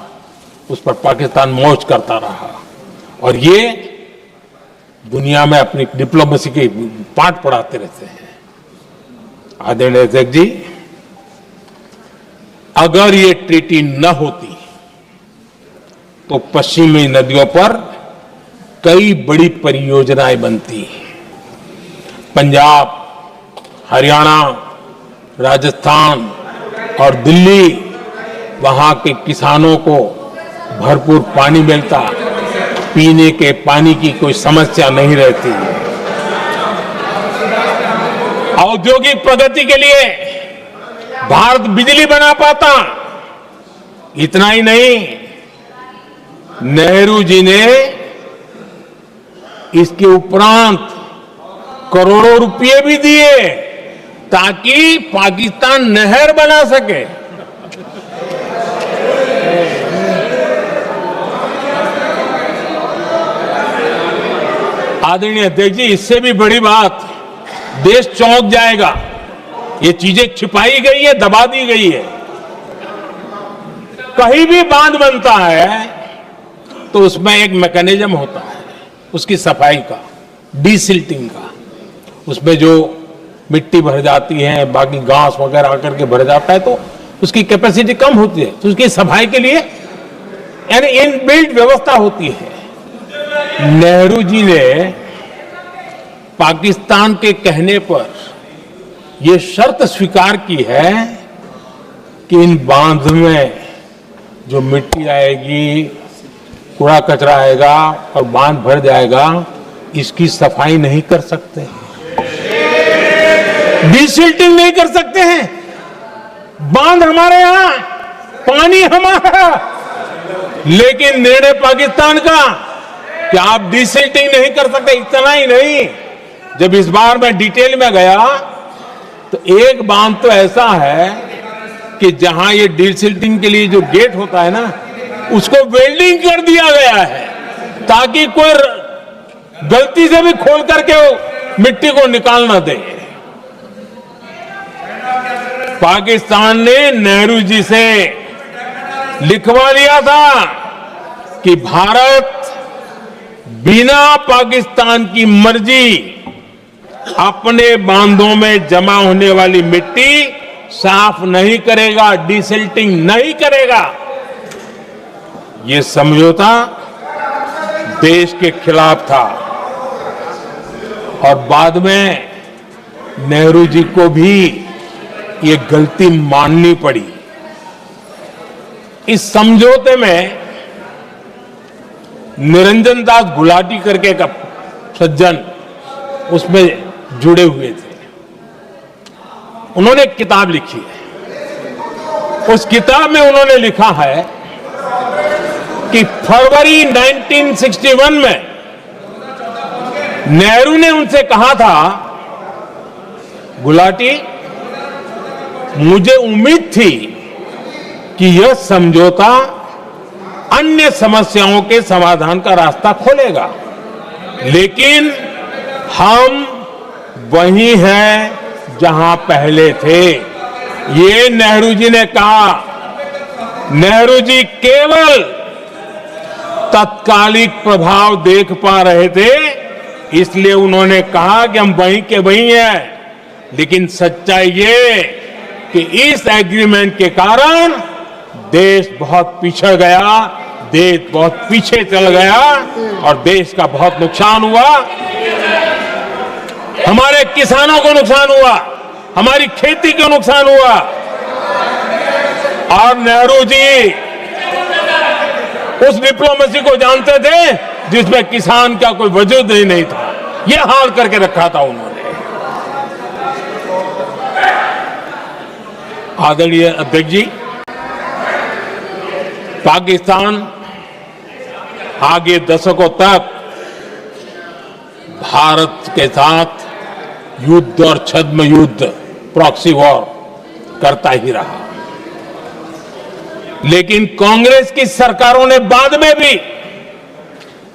Speaker 1: उस पर पाकिस्तान मौज करता रहा। और ये दुनिया में अपनी डिप्लोमेसी के पाठ पढ़ाते रहते हैं। आदरणीय अध्यक्ष जी, अगर ये ट्रीटी न होती तो पश्चिमी नदियों पर कई बड़ी परियोजनाएं बनती। पंजाब, हरियाणा, राजस्थान और दिल्ली, वहां के किसानों को भरपूर पानी मिलता, पीने के पानी की कोई समस्या नहीं रहती। औद्योगिक प्रगति के लिए भारत बिजली बना पाता। इतना ही नहीं, नेहरू जी ने इसके उपरांत करोड़ों रुपए भी दिए ताकि पाकिस्तान नहर बना सके। आदरणीय अध्यक्ष जी, इससे भी बड़ी बात, देश चौंक जाएगा। ये चीजें छिपाई गई है, दबा दी गई है। कहीं भी बांध बनता है तो उसमें एक मैकेनिज्म होता है उसकी सफाई का, डीसिल्टिंग का। उसमें जो मिट्टी भर जाती है, बाकी घास वगैरह आकर के भर जाता है, तो उसकी कैपेसिटी कम होती है, तो उसकी सफाई के लिए यानी इनबिल्ट व्यवस्था होती है। नेहरू जी ने पाकिस्तान के कहने पर यह शर्त स्वीकार की है कि इन बांध में जो मिट्टी आएगी, कूड़ा कचरा आएगा और बांध भर जाएगा, इसकी सफाई नहीं कर सकते, डीसिल्टिंग नहीं कर सकते हैं। बांध हमारे यहां, पानी हमारा, लेकिन निर्णय पाकिस्तान का कि आप डिसिल्टिंग नहीं कर सकते। इतना ही नहीं, जब इस बार मैं डिटेल में गया तो एक बांध तो ऐसा है कि जहां ये डिसिल्टिंग के लिए जो गेट होता है ना, उसको वेल्डिंग कर दिया गया है ताकि कोई गलती से भी खोल करके मिट्टी को निकाल ना दे। पाकिस्तान ने नेहरू जी से लिखवा लिया था कि भारत बिना पाकिस्तान की मर्जी अपने बांधों में जमा होने वाली मिट्टी साफ नहीं करेगा, डिसिल्टिंग नहीं करेगा। ये समझौता देश के खिलाफ था और बाद में नेहरू जी को भी ये गलती माननी पड़ी। इस समझौते में निरंजन दास गुलाटी करके एक सज्जन उसमें जुड़े हुए थे। उन्होंने एक किताब लिखी है। उस किताब में उन्होंने लिखा है कि फरवरी 1961 में नेहरू ने उनसे कहा था, गुलाटी, मुझे उम्मीद थी कि यह समझौता अन्य समस्याओं के समाधान का रास्ता खोलेगा, लेकिन हम वहीं हैं जहां पहले थे। ये नेहरू जी ने कहा। नेहरू जी केवल तत्कालिक प्रभाव देख पा रहे थे, इसलिए उन्होंने कहा कि हम वहीं के वहीं हैं, लेकिन सच्चाई ये कि इस एग्रीमेंट के कारण देश बहुत पिछड़ गया, देश बहुत पीछे चल गया और देश का बहुत नुकसान हुआ। हमारे किसानों को नुकसान हुआ, हमारी खेती को नुकसान हुआ। और नेहरू जी उस डिप्लोमेसी को जानते थे जिसमें किसान का कोई वजूद ही नहीं था। यह हाल करके रखा था उन्होंने। आदरणीय अध्यक्ष जी, पाकिस्तान आगे दशकों तक भारत के साथ युद्ध और छद्म युद्ध, प्रॉक्सी वॉर करता ही रहा, लेकिन कांग्रेस की सरकारों ने बाद में भी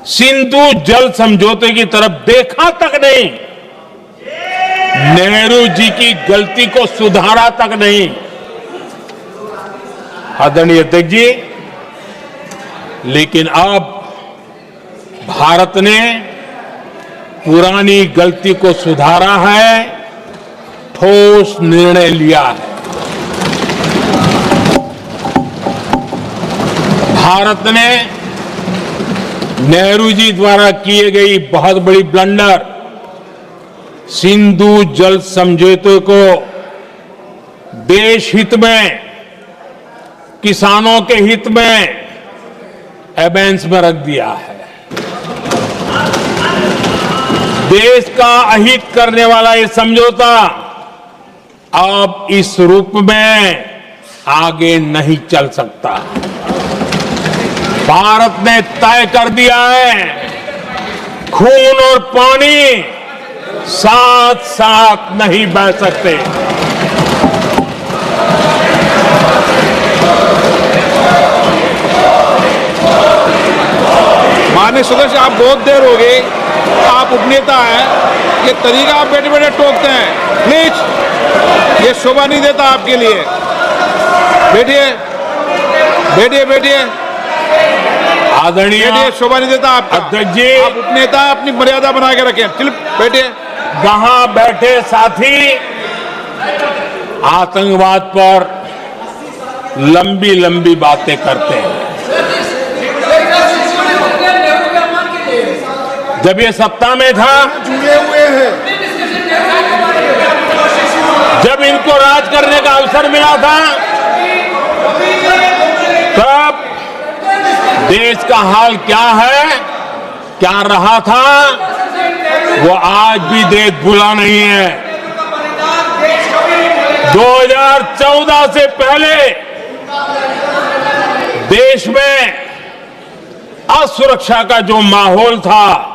Speaker 1: सिंधु जल समझौते की तरफ देखा तक नहीं, नेहरू जी की गलती को सुधारा तक नहीं। आदरणीय अध्यक्ष जी, लेकिन अब भारत ने पुरानी गलती को सुधारा है, ठोस निर्णय लिया है। भारत ने नेहरू जी द्वारा किए गई बहुत बड़ी ब्लंडर, सिंधु जल समझौते को देश हित में, किसानों के हित में एबेंस में रख दिया है। देश का अहित करने वाला ये समझौता अब इस रूप में आगे नहीं चल सकता। भारत ने तय कर दिया है, खून और पानी साथ साथ नहीं बह सकते।
Speaker 2: माननीय सदस्य, आप बहुत देर हो गई, आप उपनेता हैं, ये तरीका आप बैठे बैठे टोकते हैं, प्लीज, ये शोभा नहीं देता आपके लिए। बैठिए बैठिए बैठिए,
Speaker 1: आदरणीय,
Speaker 2: बैठिए, शोभा नहीं देता आपका।
Speaker 1: अध्यक्ष जी,
Speaker 2: आप उपनेता, अपनी मर्यादा बना के रखें। चलिए बैठिए।
Speaker 1: वहां बैठे साथी आतंकवाद पर लंबी लंबी बातें करते हैं। जब ये सत्ता में था,
Speaker 3: जुड़े हुए हैं,
Speaker 1: जब इनको राज करने का अवसर मिला था, तब देश का हाल क्या है, क्या रहा था, वो आज भी देश भूला नहीं है। 2014 से पहले देश में असुरक्षा का जो माहौल था,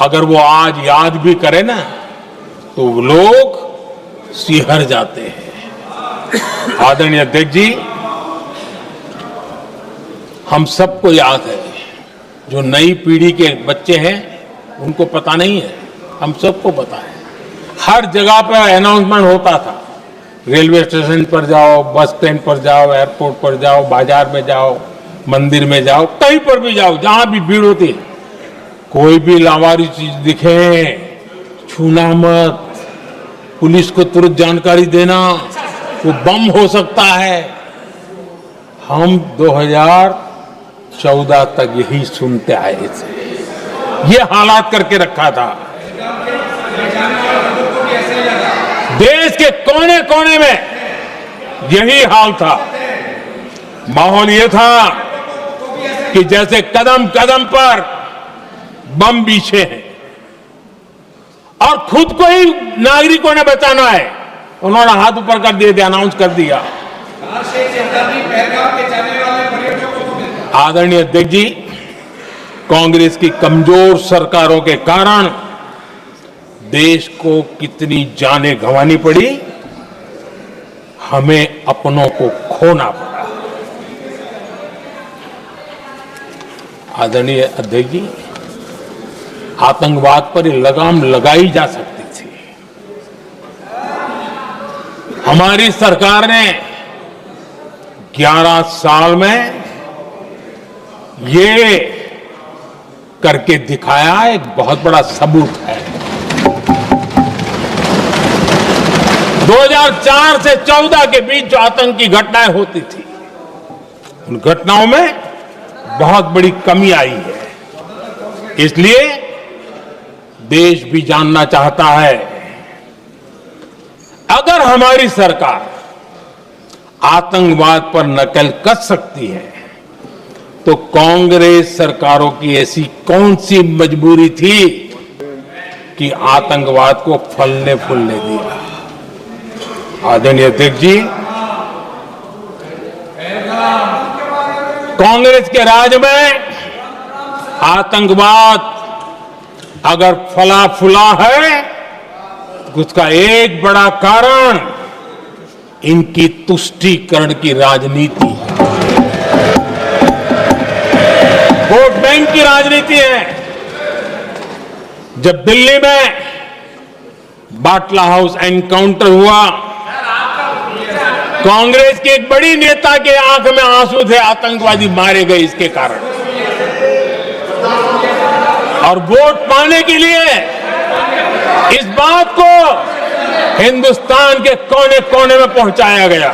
Speaker 1: अगर वो आज याद भी करे ना तो लोग सिहर जाते हैं। आदरणीय अध्यक्ष जी, हम सबको याद है, जो नई पीढ़ी के बच्चे हैं उनको पता नहीं है, हम सबको पता है। हर जगह पर अनाउंसमेंट होता था, रेलवे स्टेशन पर जाओ, बस स्टैंड पर जाओ, एयरपोर्ट पर जाओ, बाजार में जाओ, मंदिर में जाओ, कहीं पर भी जाओ, जहां भी भीड़ होती है, कोई भी लावारिस चीज दिखे छूना मत, पुलिस को तुरंत जानकारी देना, वो बम हो सकता है। हम 2014 तक यही सुनते आए थे, ये हालात करके रखा था। देश के कोने कोने में यही हाल था। माहौल ये था कि जैसे कदम कदम पर बम बिछे हैं और खुद को ही नागरिकों ने बचाना है। उन्होंने हाथ ऊपर कर दिए थे, अनाउंस कर दिया। आदरणीय अध्यक्ष जी, कांग्रेस की कमजोर सरकारों के कारण देश को कितनी जानें गंवानी पड़ी, हमें अपनों को खोना पड़ा। आदरणीय अध्यक्ष जी, आतंकवाद पर लगाम लगाई जा सकती थी। हमारी सरकार ने 11 साल में ये करके दिखाया, एक बहुत बड़ा सबूत है। 2004 से 14 के बीच जो आतंक की घटनाएं होती थी, उन घटनाओं में बहुत बड़ी कमी आई है। इसलिए देश भी जानना चाहता है, अगर हमारी सरकार आतंकवाद पर नकेल कस सकती है तो कांग्रेस सरकारों की ऐसी कौन सी मजबूरी थी कि आतंकवाद को फलने फूलने दिया। आदरणीय अध्यक्ष जी, कांग्रेस के राज में आतंकवाद अगर फला फूला है तो उसका एक बड़ा कारण इनकी तुष्टीकरण की राजनीति है, वोट बैंक की राजनीति है। जब दिल्ली में बाटला हाउस एनकाउंटर हुआ, कांग्रेस के एक बड़ी नेता के आंख में आंसू थे, आतंकवादी मारे गए इसके कारण। और वोट पाने के लिए इस बात को हिंदुस्तान के कोने कोने में पहुंचाया गया।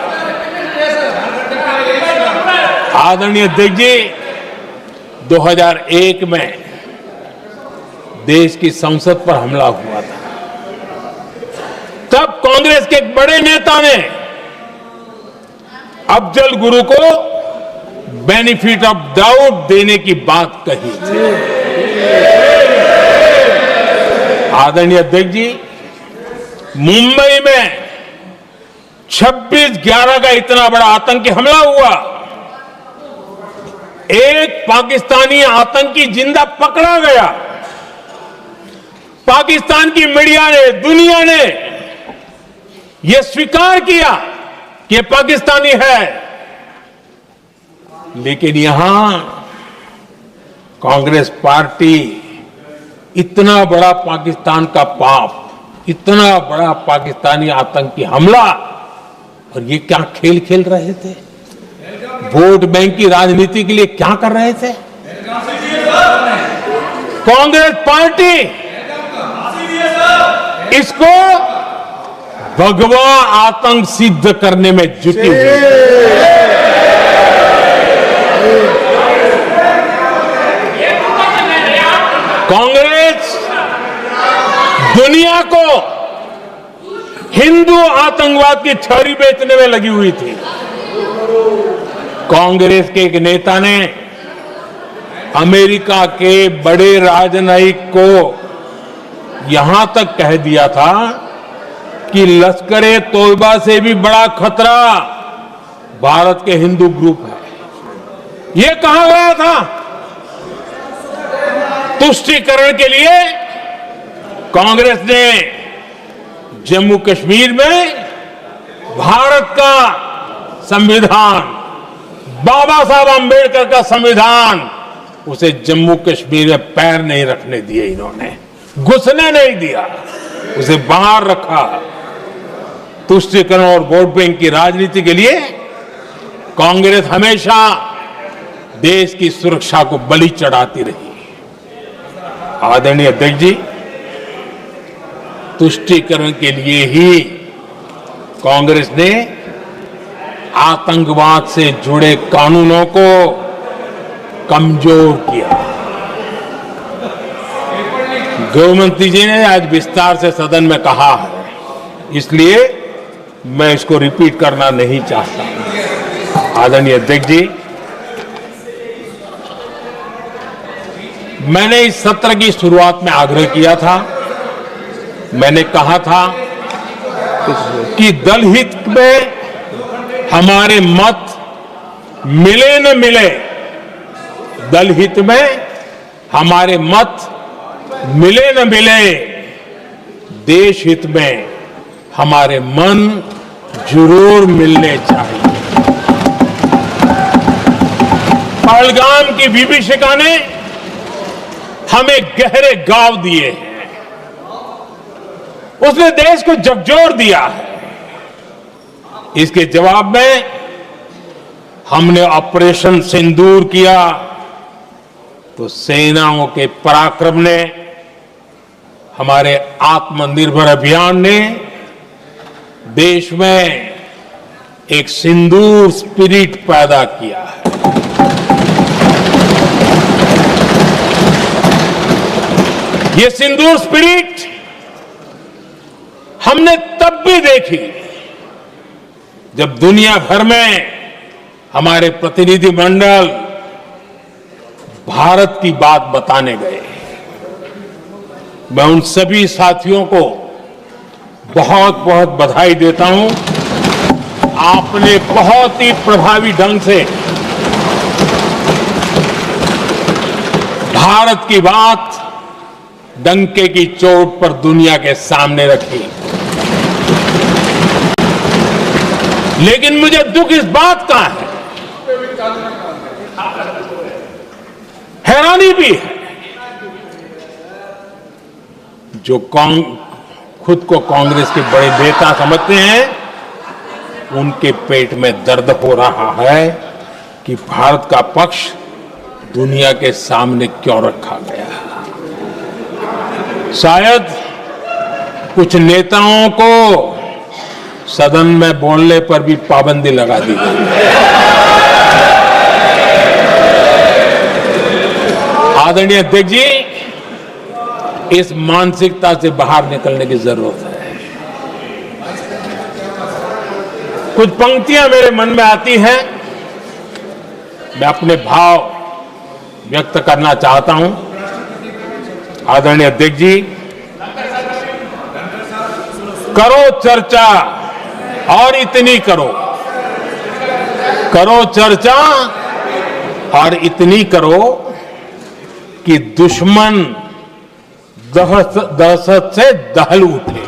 Speaker 1: आदरणीय अध्यक्ष जी, 2001 में देश की संसद पर हमला हुआ था। तब कांग्रेस के एक बड़े नेता ने अफजल गुरु को बेनिफिट ऑफ डाउट देने की बात कही थी। आदरणीय अध्यक्ष जी, मुंबई में 26/11 का इतना बड़ा आतंकी हमला हुआ, एक पाकिस्तानी आतंकी जिंदा पकड़ा गया। पाकिस्तान की मीडिया ने, दुनिया ने यह स्वीकार किया कि यह पाकिस्तानी है, लेकिन यहां कांग्रेस पार्टी इतना बड़ा पाकिस्तान का पाप, इतना बड़ा पाकिस्तानी आतंकी हमला, और ये क्या खेल खेल रहे थे? वोट बैंक की राजनीति के लिए क्या कर रहे थे? कांग्रेस पार्टी इसको भगवा आतंक सिद्ध करने में जुटी हुई है। कांग्रेस दुनिया को हिंदू आतंकवाद की छड़ी बेचने में लगी हुई थी। कांग्रेस के एक नेता ने अमेरिका के बड़े राजनयिक को यहां तक कह दिया था कि लश्कर-ए-तोयबा से भी बड़ा खतरा भारत के हिंदू ग्रुप है। ये कहा गया था तुष्टीकरण के लिए कांग्रेस ने जम्मू कश्मीर में भारत का संविधान, बाबा साहब आंबेडकर का संविधान, उसे जम्मू कश्मीर में पैर नहीं रखने दिए, इन्होंने घुसने नहीं दिया, उसे बाहर रखा। तुष्टीकरण और वोट बैंक की राजनीति के लिए कांग्रेस हमेशा देश की सुरक्षा को बलि चढ़ाती रही। आदरणीय अध्यक्ष जी, तुष्टीकरण के लिए ही कांग्रेस ने आतंकवाद से जुड़े कानूनों को कमजोर किया। गृहमंत्री जी ने आज विस्तार से सदन में कहा है, इसलिए मैं इसको रिपीट करना नहीं चाहता। आदरणीय अध्यक्ष जी, मैंने इस सत्र की शुरुआत में आग्रह किया था, मैंने कहा था कि दल हित में हमारे मत मिले न मिले, दल हित में हमारे मत मिले न मिले, देश हित में हमारे मन जरूर मिलने चाहिए। पहलगाम की विभीषिका ने हमें गहरे घाव दिए हैं, उसने देश को झकझोर दिया है। इसके जवाब में हमने ऑपरेशन सिंदूर किया तो सेनाओं के पराक्रम ने, हमारे आत्मनिर्भर अभियान ने देश में एक सिंदूर स्पिरिट पैदा किया है। ये सिंदूर स्पिरिट हमने तब भी देखी जब दुनिया भर में हमारे प्रतिनिधि मंडल भारत की बात बताने गए। मैं उन सभी साथियों को बहुत बहुत बधाई देता हूं। आपने बहुत ही प्रभावी ढंग से भारत की बात डंके की चोट पर दुनिया के सामने रखी। लेकिन मुझे दुख इस बात का है, हैरानी भी है, जो खुद को कांग्रेस के बड़े नेता समझते हैं, उनके पेट में दर्द हो रहा है कि भारत का पक्ष दुनिया के सामने क्यों रखा गया। शायद कुछ नेताओं को सदन में बोलने पर भी पाबंदी लगा दी गई। आदरणीय अध्यक्ष जी, इस मानसिकता से बाहर निकलने की जरूरत है। कुछ पंक्तियां मेरे मन में आती हैं, मैं अपने भाव व्यक्त करना चाहता हूं। आदरणीय अध्यक्ष जी, करो चर्चा और इतनी करो, करो चर्चा और इतनी करो कि दुश्मन दहशत से दहल उठे,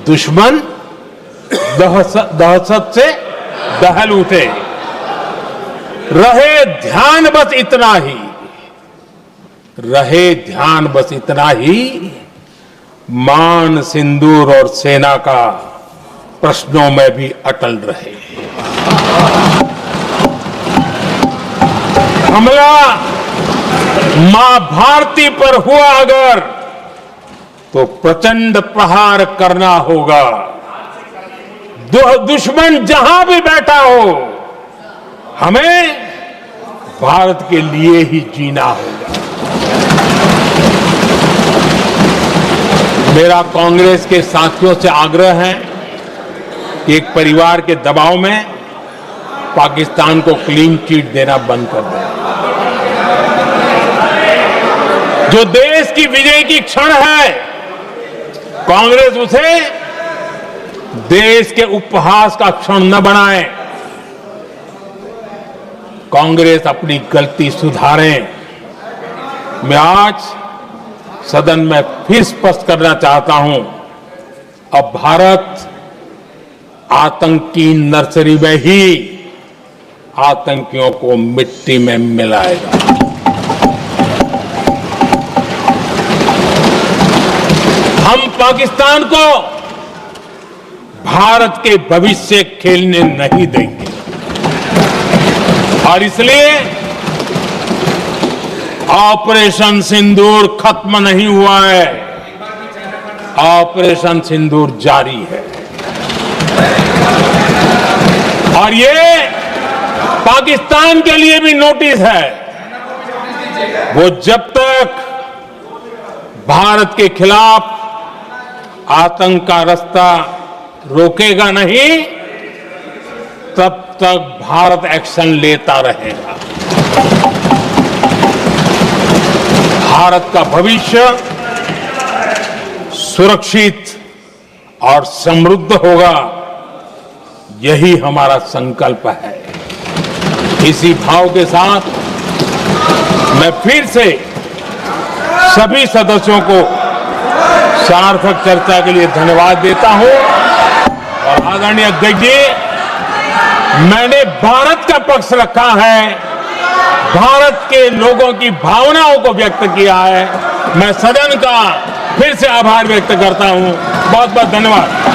Speaker 1: दुश्मन दहशत से दहल उठे। रहे ध्यान बस इतना ही, रहे ध्यान बस इतना ही, मान सिंदूर और सेना का प्रश्नों में भी अटल रहे। हमला मां भारती पर हुआ अगर, तो प्रचंड प्रहार करना होगा। दुश्मन जहां भी बैठा हो, हमें भारत के लिए ही जीना होगा। मेरा कांग्रेस के साथियों से आग्रह है कि एक परिवार के दबाव में पाकिस्तान को क्लीन चिट देना बंद कर दें। जो देश की विजय की क्षण है, कांग्रेस उसे देश के उपहास का क्षण न बनाए। कांग्रेस अपनी गलती सुधारें। मैं आज सदन में फिर स्पष्ट करना चाहता हूं, अब भारत आतंक की नर्सरी में ही आतंकियों को मिट्टी में मिलाएगा। हम पाकिस्तान को भारत के भविष्य खेलने नहीं देंगे और इसलिए ऑपरेशन सिंदूर खत्म नहीं हुआ है, ऑपरेशन सिंदूर जारी है। और ये पाकिस्तान के लिए भी नोटिस है, वो जब तक भारत के खिलाफ आतंक का रास्ता रोकेगा नहीं, तब तक भारत एक्शन लेता रहेगा। भारत का भविष्य सुरक्षित और समृद्ध होगा, यही हमारा संकल्प है। इसी भाव के साथ मैं फिर से सभी सदस्यों को सार्थक चर्चा के लिए धन्यवाद देता हूं। और आदरणीय अध्यक्ष जी, मैंने भारत का पक्ष रखा है, भारत के लोगों की भावनाओं को व्यक्त किया है। मैं सदन का फिर से आभार व्यक्त करता हूं। बहुत बहुत धन्यवाद।